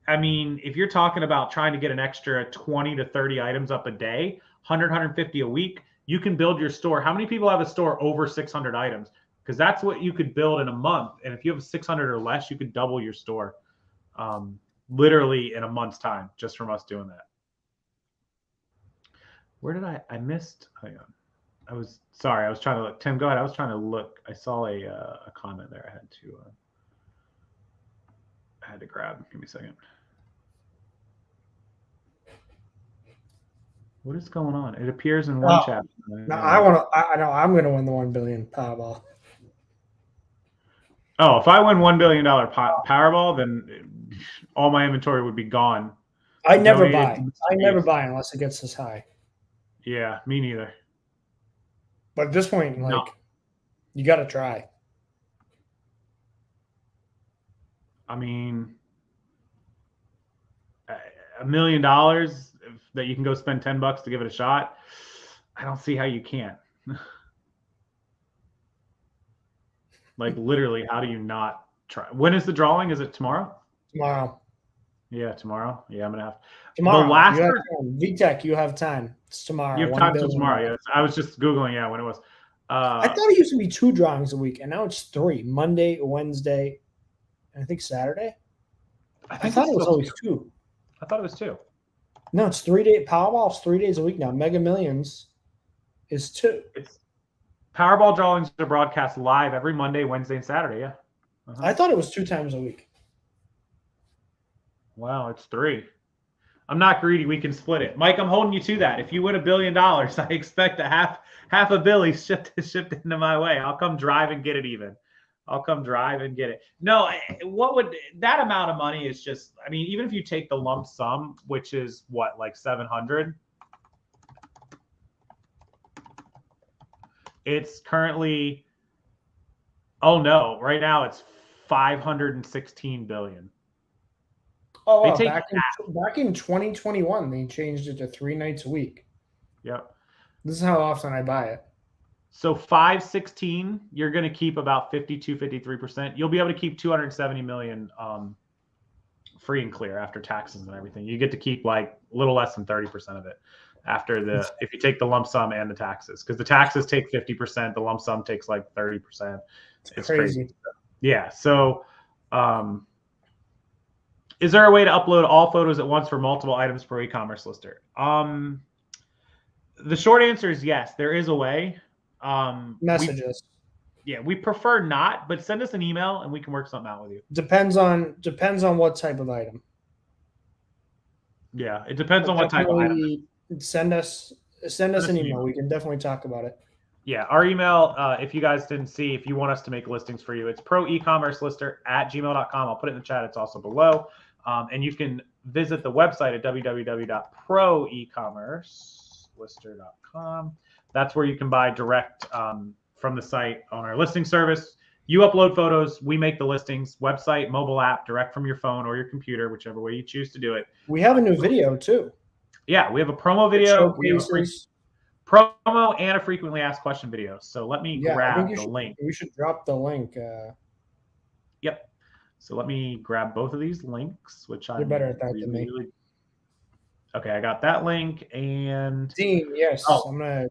I mean, if you're talking about trying to get an extra 20 to 30 items up a day, 100, 150 a week, you can build your store. How many people have a store over 600 items? Because that's what you could build in a month. And if you have 600 or less, you could double your store literally in a month's time just from us doing that. Where did I missed? Hang on. I was trying to look. Tim, go ahead. I was trying to look. I saw a comment there. I had to grab. Give me a second. What is going on? It appears in one chapter. No, I know I'm going to win the $1 billion Powerball. Oh, if I win $1 billion Powerball, then all my inventory would be gone. I never buy unless it gets this high. Yeah, me neither. But at this point, you got to try. I mean, $1 million that you can go spend $10 to give it a shot. I don't see how you can't. Like literally, how do you not try? When is the drawing? Is it tomorrow? Tomorrow. Yeah, tomorrow. Yeah, I'm gonna have Tomorrow. the last. You have time. VTech, you have time. It's tomorrow. You have $1 time till billion. tomorrow. Yes, I was just googling. Yeah, when it was. I thought it used to be 2 drawings a week, and now it's 3: Monday, Wednesday, and I think Saturday. I thought it was always 2. I thought it was 2. No, it's 3 days. Powerball's 3 days a week now. Mega Millions is 2. It's Powerball drawings are broadcast live every Monday, Wednesday, and Saturday. Yeah. I thought it was 2 times a week. Wow, it's 3. I'm not greedy. We can split it. Mike, I'm holding you to that. If you win $1 billion, I expect half a billy shipped into my way. I'll come drive and get it even. I'll come drive and get it. No, what would that amount of money is just, I mean, even if you take the lump sum, which is what, like 700, it's currently, oh no, right now it's 516 billion. Oh, wow. Back in 2021, they changed it to 3 nights a week. Yep. This is how often I buy it. So 516, you're going to keep about 52, 53%. You'll be able to keep 270 million free and clear after taxes and everything. You get to keep like a little less than 30% of it after if you take the lump sum and the taxes, because the taxes take 50%, the lump sum takes like 30%. It's crazy. Yeah. So, is there a way to upload all photos at once for multiple items per e-commerce lister? The short answer is yes, there is a way. Messages. We prefer not, but send us an email and we can work something out with you. Depends on what type of item. Yeah, it depends on what type of item. Send us an email. We can definitely talk about it. Yeah, our email, if you guys didn't see, if you want us to make listings for you, it's ProEcommerceLister@gmail.com. I'll put it in the chat. It's also below. And you can visit the website at www.ProEcommerceLister.com. That's where you can buy direct from the site on our listing service. You upload photos, we make the listings, website, mobile app, direct from your phone or your computer, whichever way you choose to do it. We have a new video too. Yeah, we have a promo video. We have a promo and a frequently asked question video. So let me grab the link. We should drop the link. Yep. So let me grab both of these links, which I'm better at that than me. Okay, I got that link and Dean. Yes, I'm gonna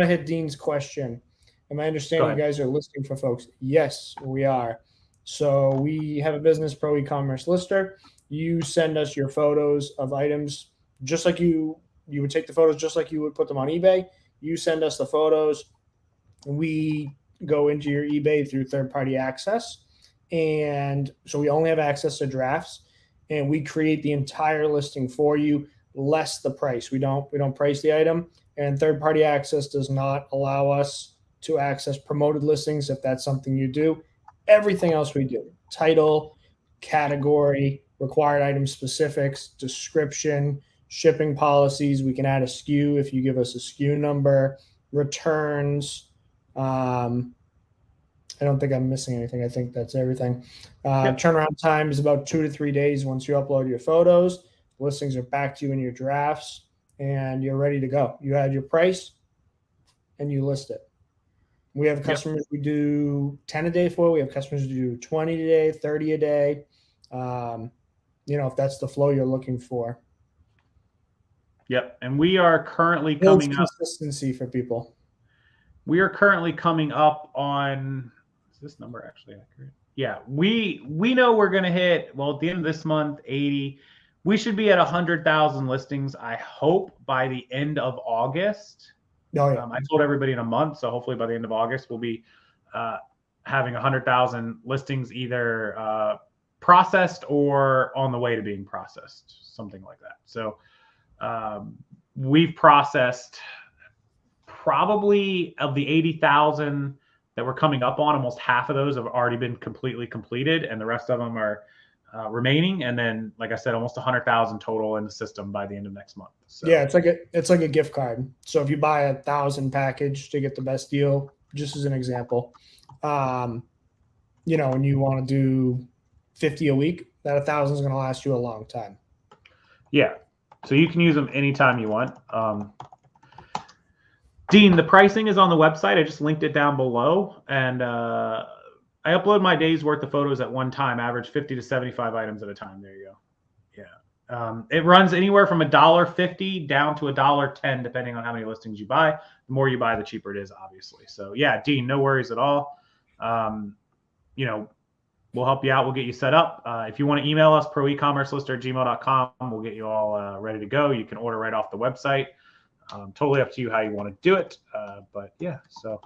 hit Dean's question. Am I understanding you guys are listing for folks? Yes, we are. So we have a business, ProEcommerceLister. You send us your photos of items, just like you would take the photos, just like you would put them on eBay. You send us the photos, and we go into your eBay through third-party access. And so we only have access to drafts, and we create the entire listing for you, less the price. We don't price the item, and third-party access does not allow us to access promoted listings if that's something you do. Everything else we do: title, category, required item specifics, description, shipping policies. We can add a SKU if you give us a SKU number, returns. I don't think I'm missing anything. I think that's everything. Turnaround time is about 2 to 3 days once you upload your photos. Listings are back to you in your drafts, and you're ready to go. You add your price, and you list it. We have customers we do 10 a day for. We have customers who do 20 a day, 30 a day. If that's the flow you're looking for. Yep. And we are currently coming up. Consistency for people. We are currently coming up on, is this number actually accurate? Yeah. We know we're going to hit, at the end of this month, 80. We should be at 100,000 listings, I hope, by the end of August. Oh, yeah. I told everybody in a month, so hopefully by the end of August, we'll be having 100,000 listings either processed or on the way to being processed, something like that. So we've processed probably of the 80,000 that we're coming up on, almost half of those have already been completely completed, and the rest of them are remaining. And then, like I said, almost 100,000 total in the system by the end of next month. So. Yeah, it's like a gift card. So if you buy 1,000 package to get the best deal, just as an example, and you want to do 50 a week, that 1,000 is going to last you a long time. Yeah. So you can use them anytime you want. Dean, the pricing is on the website. I just linked it down below. And I upload my day's worth of photos at one time, average 50 to 75 items at a time. There you go. Yeah. It runs anywhere from $1.50 down to $1.10, depending on how many listings you buy. The more you buy, the cheaper it is, obviously. So yeah, Dean, no worries at all. We'll help you out. We'll get you set up. If you want to email us, ProEcommerceLister@gmail.com, we'll get you all ready to go. You can order right off the website. Totally up to you how you want to do it. But yeah, so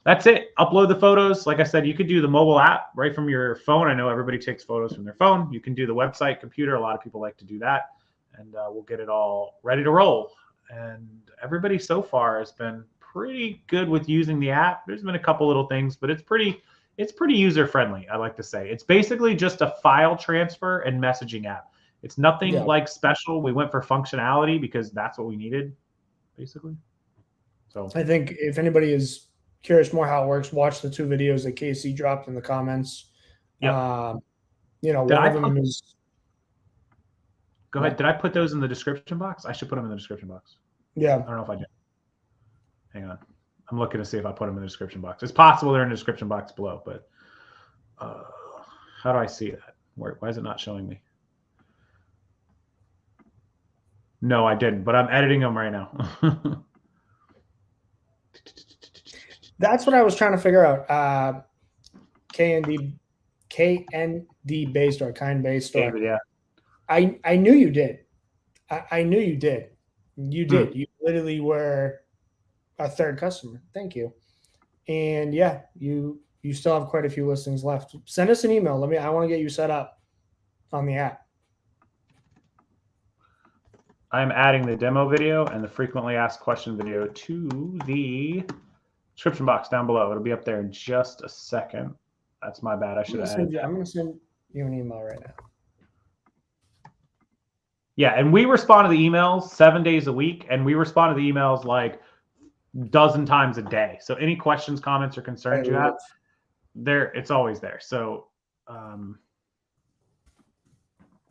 that's it. Upload the photos. Like I said, you could do the mobile app right from your phone. I know everybody takes photos from their phone. You can do the website, computer. A lot of people like to do that. And we'll get it all ready to roll. And everybody so far has been pretty good with using the app. There's been a couple little things, but it's pretty user friendly. I like to say it's basically just a file transfer and messaging app. It's nothing like special. We went for functionality because that's what we needed, basically. So I think if anybody is curious more how it works, watch the 2 videos that Casey dropped in the comments. Yep. One of them is. Go ahead. Did I put those in the description box? I should put them in the description box. Yeah. I don't know if I did. Hang on. I'm looking to see if I put them in the description box. It's possible they're in the description box below, but how do I see that? Why is it not showing me? No, I didn't, but I'm editing them right now. That's what I was trying to figure out. KND Bay Store, Kind Bay Store. Yeah. I knew you did. I knew you did. You did. You literally were a 3rd customer. Thank you. And yeah, you still have quite a few listings left. Send us an email. I want to get you set up on the app. I'm adding the demo video and the frequently asked question video to the description box down below. It'll be up there in just a second. That's my bad. I should have added that. I'm going to send you an email right now. Yeah, and we respond to the emails 7 days a week, and we respond to the emails like a dozen times a day. So any questions, comments, or concerns you have, it's always there. So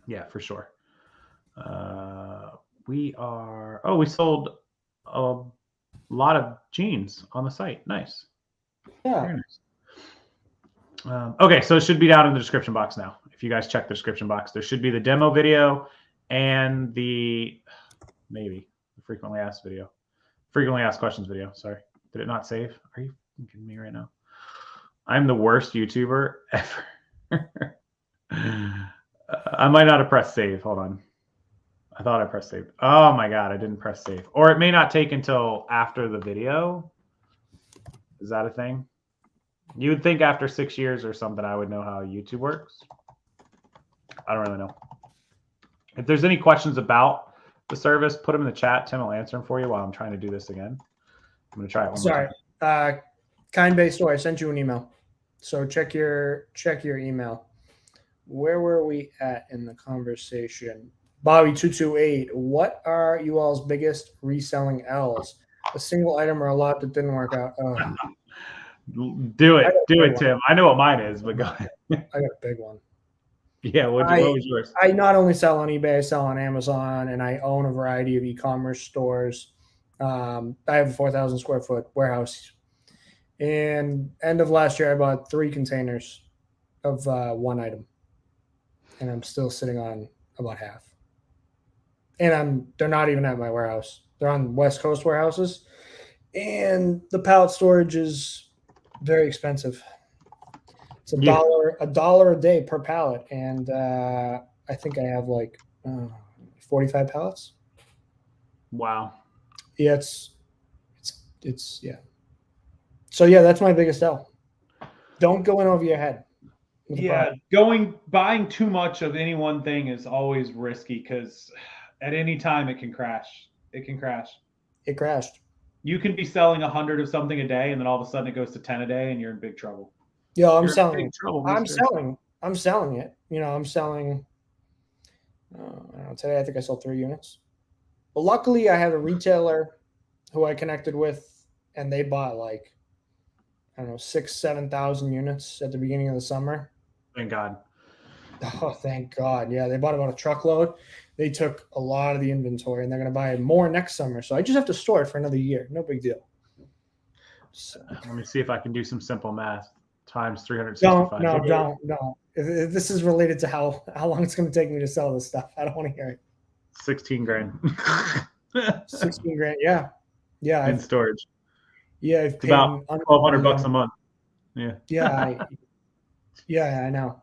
yeah, for sure. We sold a lot of jeans on the site. Nice. Yeah. Very nice. Okay, so it should be down in the description box now. If you guys check the description box, there should be the demo video and the frequently asked questions video. Sorry, did it not save? Are you kidding me right now? I'm the worst YouTuber ever. I might not have pressed save. Hold on. I thought I pressed save. Oh my God, I didn't press save. Or it may not take until after the video. Is that a thing? You would think after 6 years or something, I would know how YouTube works. I don't really know. If there's any questions about the service, put them in the chat. Tim will answer them for you while I'm trying to do this again. I'm going to try it one more time. Kind Bay Store, I sent you an email. So check your email. Where were we at in the conversation? Bobby228, what are you all's biggest reselling L's? A single item or a lot that didn't work out? Do it, Tim. I know what mine is, but go ahead. I got a big one. Yeah, what was yours? I not only sell on eBay, I sell on Amazon, and I own a variety of e-commerce stores. I have a 4,000 square foot warehouse. And end of last year, I bought 3 containers of one item. And I'm still sitting on about half. And they're not even at my warehouse. They're on West Coast warehouses. And the pallet storage is very expensive. It's $1 a day per pallet. And I think I have like 45 pallets. Wow. Yeah, it's yeah. So yeah, that's my biggest L. Don't go in over your head. Yeah, buying too much of any one thing is always risky because at any time it can crash. It crashed. You can be selling 100 of something a day, and then all of a sudden it goes to 10 a day, and you're in big trouble. Yeah, I'm selling it. I'm selling it. I'm selling. I don't know, today I think I sold 3 units. But luckily, I had a retailer who I connected with, and they bought 6,000-7,000 units at the beginning of the summer. Thank God. Oh, thank God. Yeah, they bought about a truckload. They took a lot of the inventory, and they're going to buy more next summer. So I just have to store it for another year. No big deal. So, let me see if I can do some simple math. times 365 days. Don't. If this is related to how long it's going to take me to sell this stuff, I don't want to hear it. 16 grand. 16 grand. Yeah. Yeah. In storage. I've It's about $1,200 a month. Yeah. I know.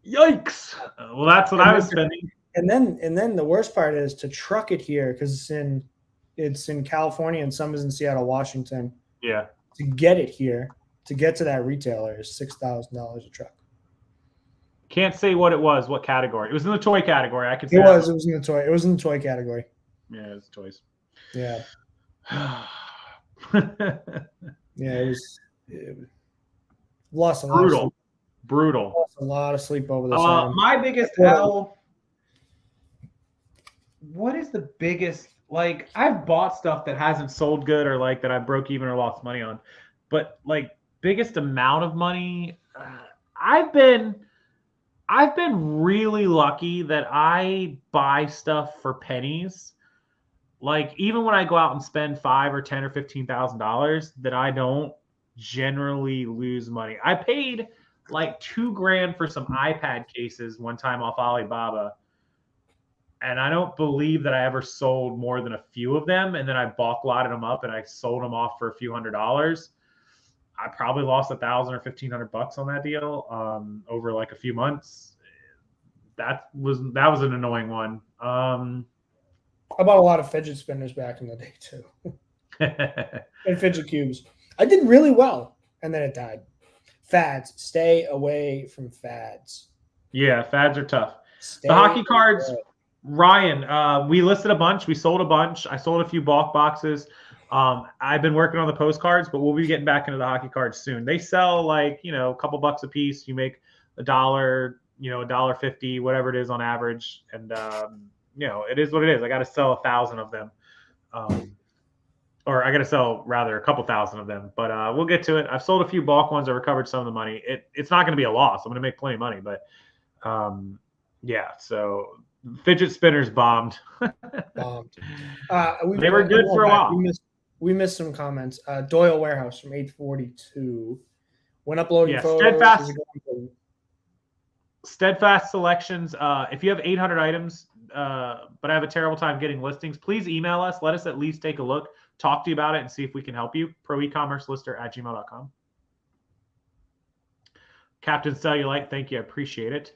Yikes. Well, that's what I was spending. And then the worst part is to truck it here, because it's in California and some is in Seattle, Washington. Yeah. To get it here, to get to that retailer, is $6,000 a truck. Can't say what it was, what category. It was in the toy category. I could say it was in the toy. It was in the toy category. Yeah, it was toys. Yeah. Yeah, it was lost a lot. Brutal. Lost a lot of sleep over this. My biggest L. What is the biggest? Like, I've bought stuff that hasn't sold good, or like that I broke even or lost money on, but like biggest amount of money, I've been really lucky that I buy stuff for pennies. Like, even when I go out and spend $5,000 or $10,000 or $15,000, that I don't generally lose money. I paid like $2,000 for some iPad cases one time off Alibaba, and I don't believe that I ever sold more than a few of them. And then I bulk lotted them up and I sold them off for a few $100s. I probably lost $1,000 or $1,500 on that deal over like a few months. That was an annoying one. I bought a lot of fidget spinners back in the day too, and fidget cubes. I did really well, and then it died. Fads. Stay away from fads. Yeah, fads are tough. The hockey cards, Ryan, we listed a bunch. We sold a bunch. I sold a few bulk boxes. I've been working on the postcards, but we'll be getting back into the hockey cards soon. They sell like, a couple bucks a piece. You make $1, $1.50, whatever it is on average. And, it is what it is. I got to sell 1,000 of them. Or I got to sell rather a couple thousand of them, but we'll get to it. I've sold a few bulk ones. I recovered some of the money. It's not going to be a loss. I'm going to make plenty of money, but yeah. So fidget spinners bombed. They were good for a while. We missed some comments. Doyle Warehouse from 842. When uploading photos. Steadfast Selections. If you have 800 items, but I have a terrible time getting listings, please email us. Let us at least take a look, talk to you about it, and see if we can help you. ProEcommerceLister@gmail.com. Captain Cellulite, thank you. I appreciate it.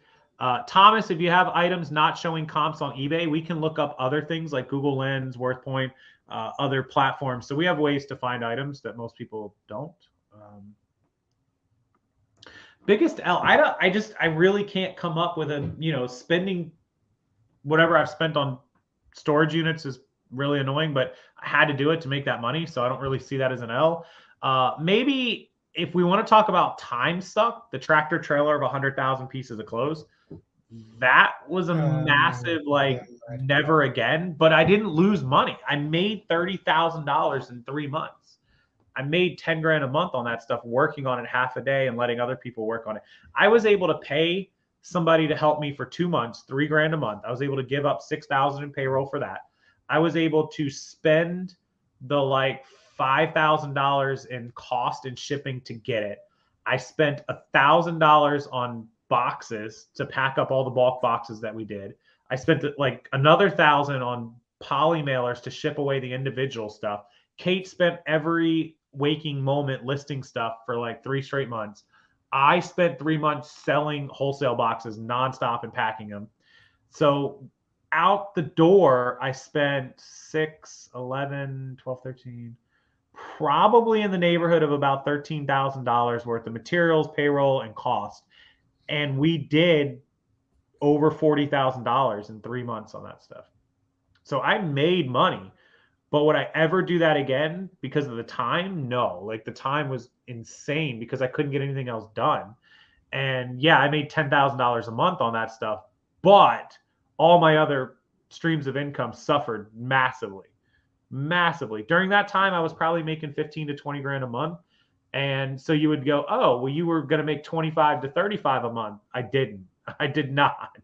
Thomas, if you have items not showing comps on eBay, we can look up other things like Google Lens, WorthPoint, other platforms. So we have ways to find items that most people don't. Biggest L, I really can't come up with spending whatever I've spent on storage units is really annoying, but I had to do it to make that money. So I don't really see that as an L. Maybe if we want to talk about time suck, the tractor trailer of 100,000 pieces of clothes, that was a massive, never again, but I didn't lose money. I made $30,000 in 3 months. I made 10 grand a month on that stuff, working on it half a day and letting other people work on it. I was able to pay somebody to help me for 2 months, 3 grand a month. I was able to give up 6,000 in payroll for that. I was able to spend the $5,000 in cost and shipping to get it. I spent $1,000 on boxes to pack up all the bulk boxes that we did. I spent another $1,000 on poly mailers to ship away the individual stuff. Kate spent every waking moment listing stuff for 3 straight months. I spent 3 months selling wholesale boxes nonstop and packing them. So out the door, I spent 6, 11, 12, 13, probably in the neighborhood of about $13,000 worth of materials, payroll, and cost. And we did over $40,000 in 3 months on that stuff. So I made money. But would I ever do that again because of the time? No. The time was insane because I couldn't get anything else done. And yeah, I made $10,000 a month on that stuff, but all my other streams of income suffered massively. During that time, I was probably making 15 to 20 grand a month. And so you would go, oh, well, you were going to make 25 to 35 a month. I did not.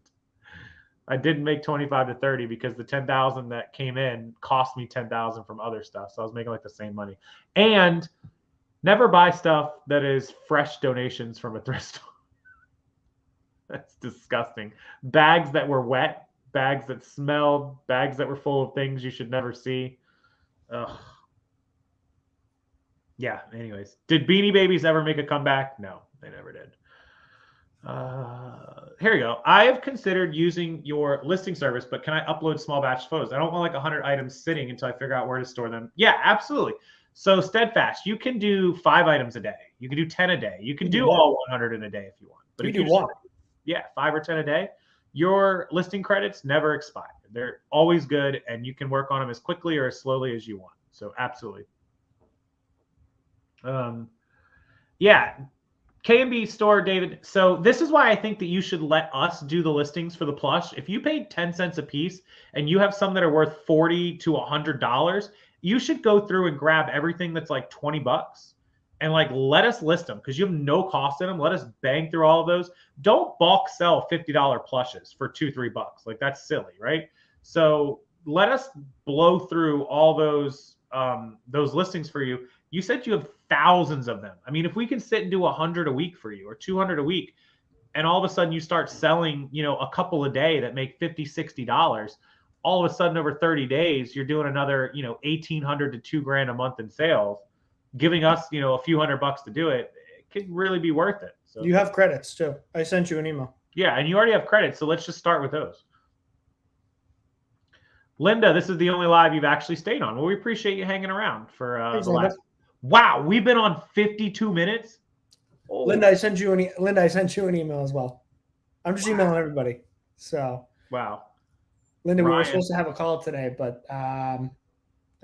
I didn't make 25 to 30 because the 10,000 that came in cost me 10,000 from other stuff. So I was making the same money. And Never buy stuff that is fresh donations from a thrift store. That's disgusting. Bags that were wet, bags that smelled, bags that were full of things you should never see. Ugh. Yeah, anyways. Did Beanie Babies ever make a comeback? No, they never did. Here you go. I have considered using your listing service, but can I upload small batch photos? I don't want like 100 items sitting until I figure out where to store them. Yeah, absolutely. So Steadfast, you can do 5 items a day. You can do 10 a day. You can do all 100 in a day if you want. But you if do you one. Yeah, 5 or 10 a day. Your listing credits never expire. They're always good, and you can work on them as quickly or as slowly as you want. So absolutely. Yeah, K&B store, David. So this is why I think that you should let us do the listings for the plush. If you paid 10 cents a piece and you have some that are worth $40 to $100, you should go through and grab everything that's like 20 bucks and like let us list them because you have no cost in them. Let us bang through all of those. Don't bulk sell $50 plushes for $2-3 bucks. Like that's silly, right? So let us blow through all those listings for you. You said you have thousands of them. I mean, if we can sit and do 100 a week for you or 200 a week, and all of a sudden you start selling, a couple a day that make $50-$60, all of a sudden over 30 days, you're doing another, $1,800 to $2,000 a month in sales, giving us, a few $100 to do it. It could really be worth it. So you have credits too. I sent you an email. Yeah, and you already have credits, so let's just start with those. Linda, this is the only live you've actually stayed on. Well, we appreciate you hanging around for the last. Wow, we've been on 52 minutes. Oh. Linda, I sent you an email as well. I'm just emailing everybody. So wow, Linda, we were supposed to have a call today, but I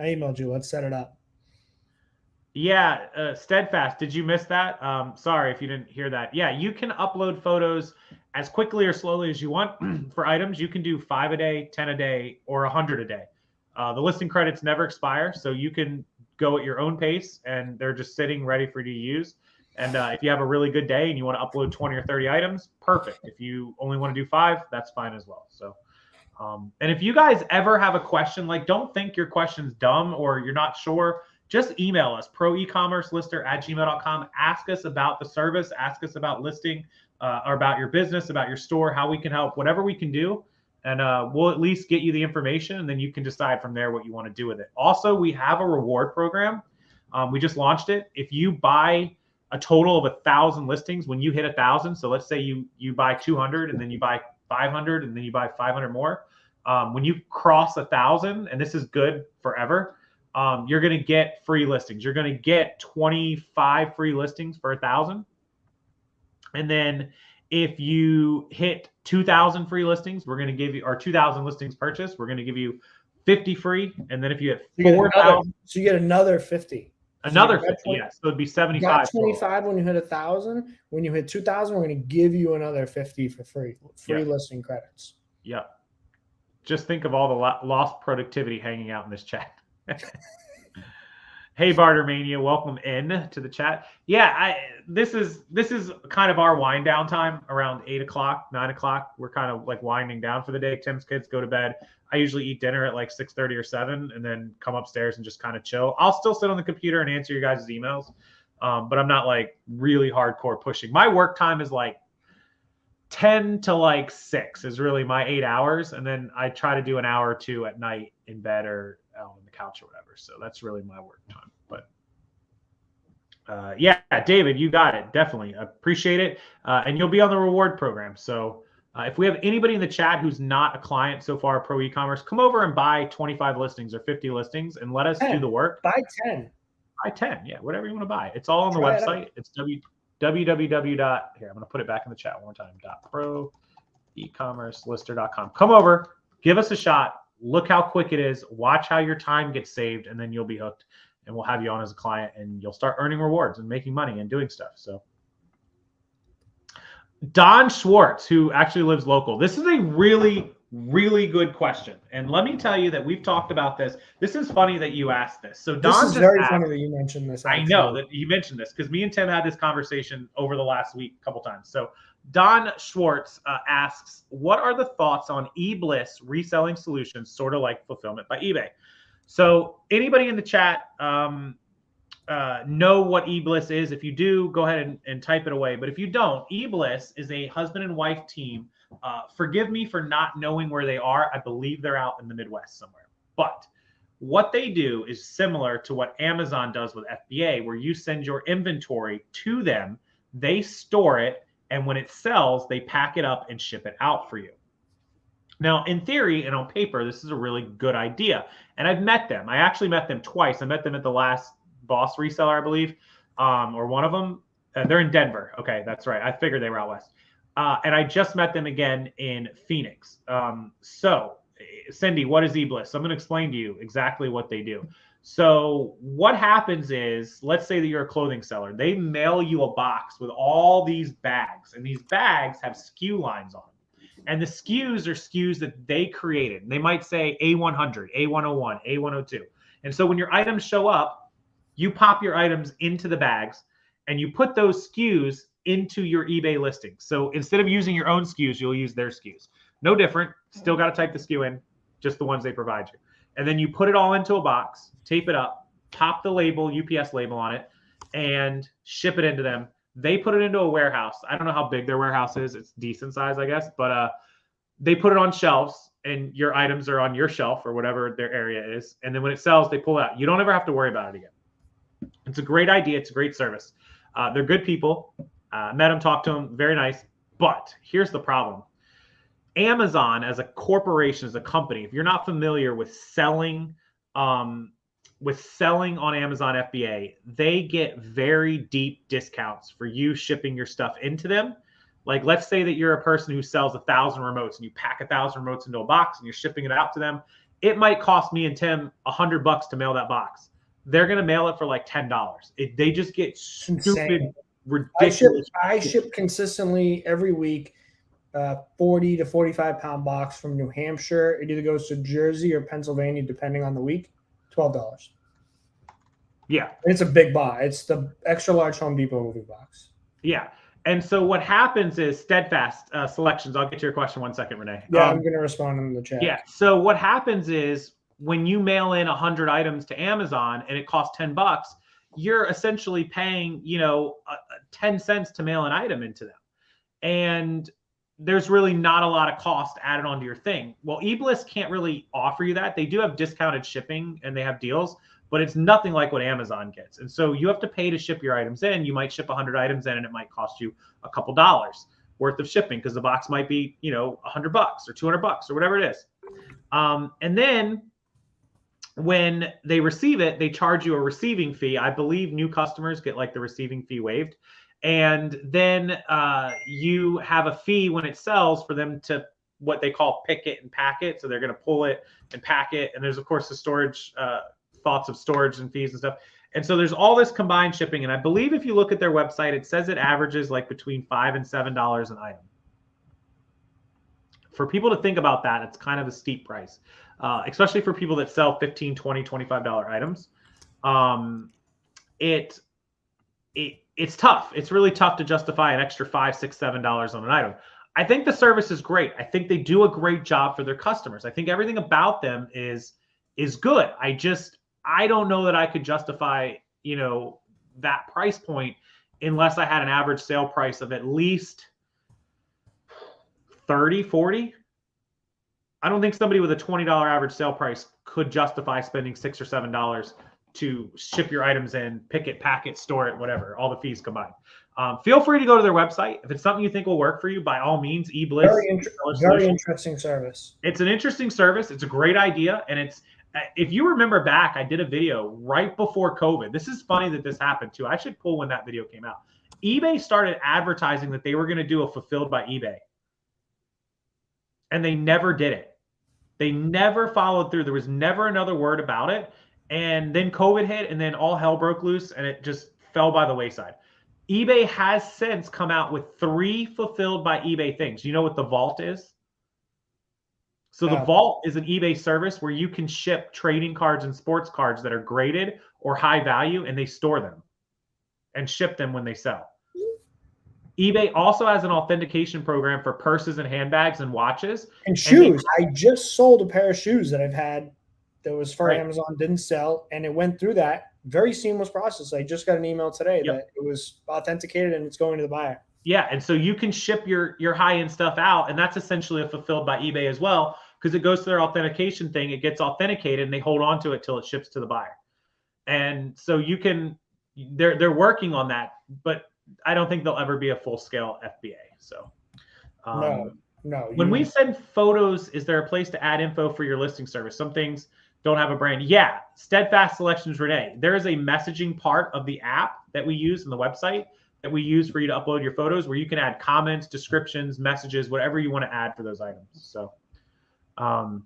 emailed you. Let's set it up. Yeah, Steadfast, did you miss that? Sorry if you didn't hear that. Yeah, you can upload photos as quickly or slowly as you want for items. You can do 5 a day, 10 a day, or 100 a day. The listing credits never expire, so you can go at your own pace, and they're just sitting ready for you to use. And if you have a really good day and you want to upload 20 or 30 items, perfect. If you only want to do 5, that's fine as well. So, and if you guys ever have a question, like don't think your question's dumb or you're not sure, just email us, ProEcommerceLister@gmail.com. Ask us about the service, ask us about listing, or about your business, about your store, how we can help, whatever we can do. And we'll at least get you the information, and then you can decide from there what you want to do with it. Also, we have a reward program. We just launched it. If you buy a total of 1,000 listings, when you hit 1,000, so let's say you buy 200 and then you buy 500 and then you buy 500 more. When you cross 1,000, and this is good forever, you're going to get free listings. You're going to get 25 free listings for 1,000. And then if you hit 2,000 free listings, we're going to give you, or 2,000 listings purchase, we're going to give you 50 free. And then if you hit 4,000, so you get another 50. Another 50, yeah. So it'd be 75. 25 when you hit 1,000. When you hit 2,000, we're going to give you another 50 for free listing credits. Yep. Just think of all the lost productivity hanging out in this chat. Hey, Bartermania, welcome in to the chat. Yeah, this is kind of our wind down time around 8 o'clock, 9 o'clock. We're kind of like winding down for the day. Tim's kids go to bed. I usually eat dinner at like 6:30 or 7 and then come upstairs and just kind of chill. I'll still sit on the computer and answer your guys' emails, but I'm not like really hardcore pushing. My work time is like 10 to like 6 is really my 8 hours. And then I try to do an hour or two at night in bed or on the couch or whatever. So that's really my work time. But yeah, David, you got it. Definitely appreciate it. And you'll be on the reward program. So if we have anybody in the chat who's not a client so far, Pro E-commerce, come over and buy 25 listings or 50 listings and let us do the work. Buy 10. Buy 10. Yeah, whatever you want to buy. It's all on the website. It's www. Here, I'm going to put it back in the chat one more time. ProEcommerceLister.com. Come over, give us a shot. Look how quick it is. Watch how your time gets saved, and then you'll be hooked. And we'll have you on as a client, and you'll start earning rewards and making money and doing stuff. So, Don Schwartz, who actually lives local. This is a really, really good question. And let me tell you that we've talked about this. This is funny that you asked this. So Don, this is very funny that you mentioned this. Actually. I know that you mentioned this because me and Tim had this conversation over the last week a couple times. So Don Schwartz asks, what are the thoughts on eBliss reselling solutions, sort of like Fulfillment by eBay? So anybody in the chat, know what eBliss is. If you do, go ahead and type it away. But if you don't, eBliss is a husband and wife team. Forgive me for not knowing where they are. I believe they're out in the Midwest somewhere. But what they do is similar to what Amazon does with FBA, where you send your inventory to them, they store it, and when it sells, they pack it up and ship it out for you. Now, in theory and on paper, this is a really good idea. And I've met them. I actually met them twice. I met them at the last Boss reseller, I believe, or one of them. They're in Denver. Okay, that's right. I figured they were out west. And I just met them again in Phoenix. So, Cindy, what is eBliss? I'm going to explain to you exactly what they do. So what happens is, let's say that you're a clothing seller. They mail you a box with all these bags, and these bags have SKU lines on them. And the SKUs are SKUs that they created. They might say A100, A101, A102. And so when your items show up, you pop your items into the bags and you put those SKUs into your eBay listing. So instead of using your own SKUs, you'll use their SKUs. No different. Still got to type the SKU in, just the ones they provide you. And then you put it all into a box, tape it up, pop the label, UPS label on it, and ship it into them. They put it into a warehouse. I don't know how big their warehouse is. It's decent size, I guess. But they put it on shelves, and your items are on your shelf or whatever their area is. And then when it sells, they pull it out. You don't ever have to worry about it again. It's a great idea. It's a great service. They're good people. Met them, talked to them. Very nice. But here's the problem. Amazon as a corporation, as a company, if you're not familiar with selling on Amazon FBA, they get very deep discounts for you shipping your stuff into them. Like, let's say that you're a person who sells 1,000 remotes and you pack 1,000 remotes into a box and you're shipping it out to them. It might cost me and Tim $100 to mail that box. They're going to mail it for like $10. They just get stupid, ridiculous. I ship consistently every week. 40 to 45 pound box from New Hampshire. It either goes to Jersey or Pennsylvania, depending on the week. $12. Yeah, and it's a big box. It's the extra large Home Depot movie box. Yeah, and so what happens is Steadfast Selections. I'll get to your question one second, Renee. Yeah, I'm going to respond in the chat. Yeah, so what happens is when you mail in 100 items to Amazon and it costs $10, you're essentially paying 10 cents to mail an item into them, and there's really not a lot of cost added onto your thing. Well, eBliss can't really offer you that. They do have discounted shipping and they have deals, but it's nothing like what Amazon gets. And so you have to pay to ship your items in. You might ship 100 items in and it might cost you a couple dollars worth of shipping because the box might be, $100 or $200 or whatever it is. And then when they receive it, they charge you a receiving fee. I believe new customers get like the receiving fee waived. And then you have a fee when it sells for them to what they call pick it and pack it. So they're going to pull it and pack it. And there's, of course, the storage, thoughts of storage and fees and stuff. And so there's all this combined shipping. And I believe if you look at their website, it says it averages like between $5 and $7 an item. For people to think about that, it's kind of a steep price, especially for people that sell $15, $20, $25 items. It's tough. It's really tough to justify an extra $5, $6, $7 on an item. I think the service is great. I think they do a great job for their customers. I think everything about them is good. I don't know that I could justify, that price point unless I had an average sale price of at least 30, 40. I don't think somebody with a $20 average sale price could justify spending $6 or $7 to ship your items in, pick it, pack it, store it, whatever, all the fees combined. Feel free to go to their website. If it's something you think will work for you, by all means, eBliss. Very interesting service. It's an interesting service. It's a great idea. And if you remember back, I did a video right before COVID. This is funny that this happened too. I should pull when that video came out. eBay started advertising that they were going to do a fulfilled by eBay. And they never did it. They never followed through. There was never another word about it. And then COVID hit and then all hell broke loose and it just fell by the wayside. eBay has since come out with 3 fulfilled by eBay things. You know what the Vault is? So the Vault is an eBay service where you can ship trading cards and sports cards that are graded or high value, and they store them and ship them when they sell. eBay also has an authentication program for purses and handbags and watches. And shoes. I just sold a pair of shoes that I've had that was for Amazon, didn't sell, and it went through that. very seamless process. I just got an email today Yep. that it was authenticated and it's going to the buyer. Yeah, and so you can ship your high-end stuff out, and that's essentially a fulfilled by eBay as well, because it goes to their authentication thing, it gets authenticated, and they hold on to it till it ships to the buyer. And so you can, they're working on that, but I don't think they'll ever be a full-scale FBA. So no. When we send photos, is there a place to add info for your listing service? Some things don't have a brand. Yeah, Steadfast Selections Renee. There is a messaging part of the app that we use on the website that we use for you to upload your photos, where you can add comments, descriptions, messages, whatever you want to add for those items. So one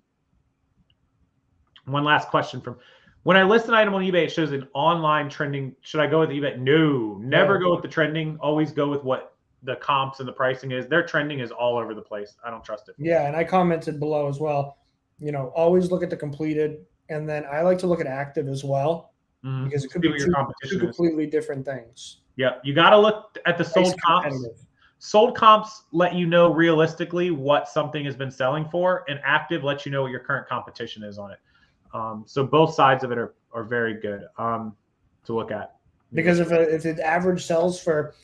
last question from, when I list an item on eBay, it shows an online trending. Should I go with eBay? No, never go with the trending. Always go with what the comps and the pricing is. Their trending is all over the place. I don't trust it. Yeah, and I commented below as well. Always look at the completed, and then I like to look at active as well, because it could be two completely different things. Yeah, you got to look at the sold comps. Sold comps let you know realistically what something has been selling for, and active lets you know what your current competition is on it. So both sides of it are very good to look at. Because if the average sells for,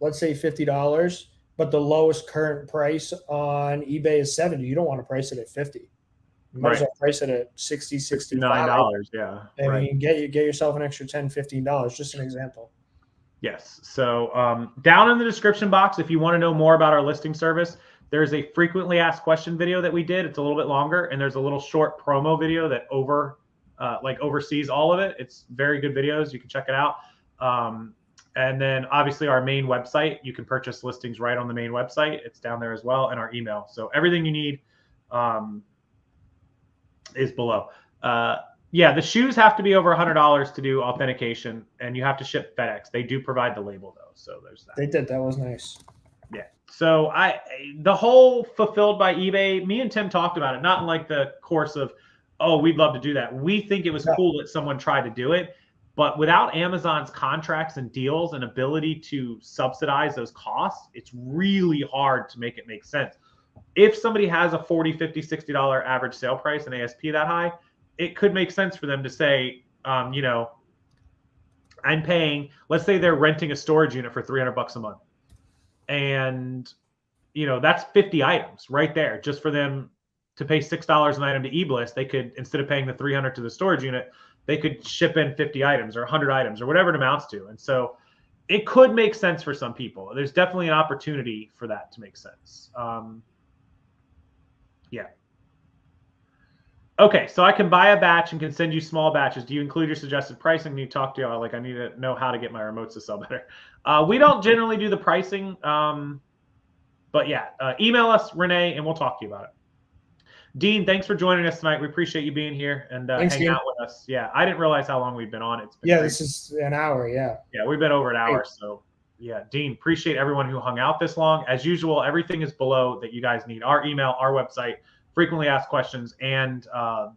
let's say, $50, but the lowest current price on eBay is $70, you don't want to price it at $50. You might as well price it at $60, $65. Yeah. I mean, get yourself an extra $10, $15, just an example. Yes. So down in the description box, if you want to know more about our listing service, there's a frequently asked question video that we did. It's a little bit longer, and there's a little short promo video that oversees all of it. It's very good videos. You can check it out. And then obviously our main website, you can purchase listings right on the main website. It's down there as well, and our email. So everything you need is below. Yeah, the shoes have to be over $100 to do authentication, and you have to ship FedEx. They do provide the label though, so there's that. They did. That was nice. Yeah. So the whole fulfilled by eBay, me and Tim talked about it, not in like the course of, oh, we'd love to do that. We think it was cool that someone tried to do it, but without Amazon's contracts and deals and ability to subsidize those costs, it's really hard to make it make sense. If somebody has a $40, $50, $60 average sale price and ASP that high, it could make sense for them to say, I'm paying, let's say they're renting a storage unit for $300 a month. And, that's 50 items right there just for them to pay $6 an item to eBliss. They could, instead of paying the $300 to the storage unit, they could ship in 50 items or 100 items or whatever it amounts to. And so it could make sense for some people. There's definitely an opportunity for that to make sense. Yeah. Okay, so I can buy a batch and can send you small batches. Do you include your suggested pricing? When you talk to y'all, like I need to know how to get my remotes to sell better. We don't generally do the pricing, but yeah, email us, Renee, and we'll talk to you about it. Dean, thanks for joining us tonight. We appreciate you being here and hanging out with us. Yeah, I didn't realize how long we've been on. It's been crazy. This is an hour. Yeah. Yeah, we've been over an hour. So yeah, Dean, appreciate everyone who hung out this long. As usual, everything is below that you guys need. Our email, our website, frequently asked questions, and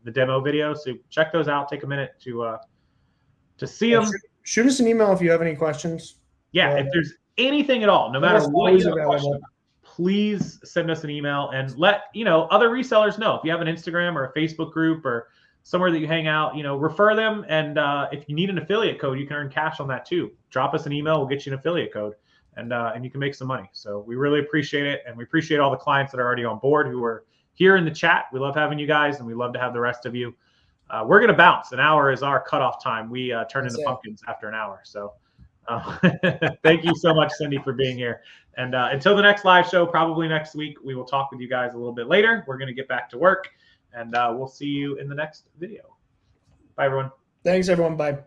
the demo video. So check those out. Take a minute to see them. Shoot us an email if you have any questions. Yeah, if there's anything at all, no matter what you have a question about, please send us an email and let other resellers know. If you have an Instagram or a Facebook group or somewhere that you hang out, refer them. And if you need an affiliate code, you can earn cash on that too. Drop us an email. We'll get you an affiliate code, and you can make some money. So we really appreciate it. And we appreciate all the clients that are already on board who are here in the chat. We love having you guys, and we love to have the rest of you. We're going to bounce. An hour is our cutoff time. We turn into pumpkins after an hour. So thank you so much, Cindy, for being here. And until the next live show, probably next week, we will talk with you guys a little bit later. We're going to get back to work, and we'll see you in the next video. Bye, everyone. Thanks, everyone. Bye.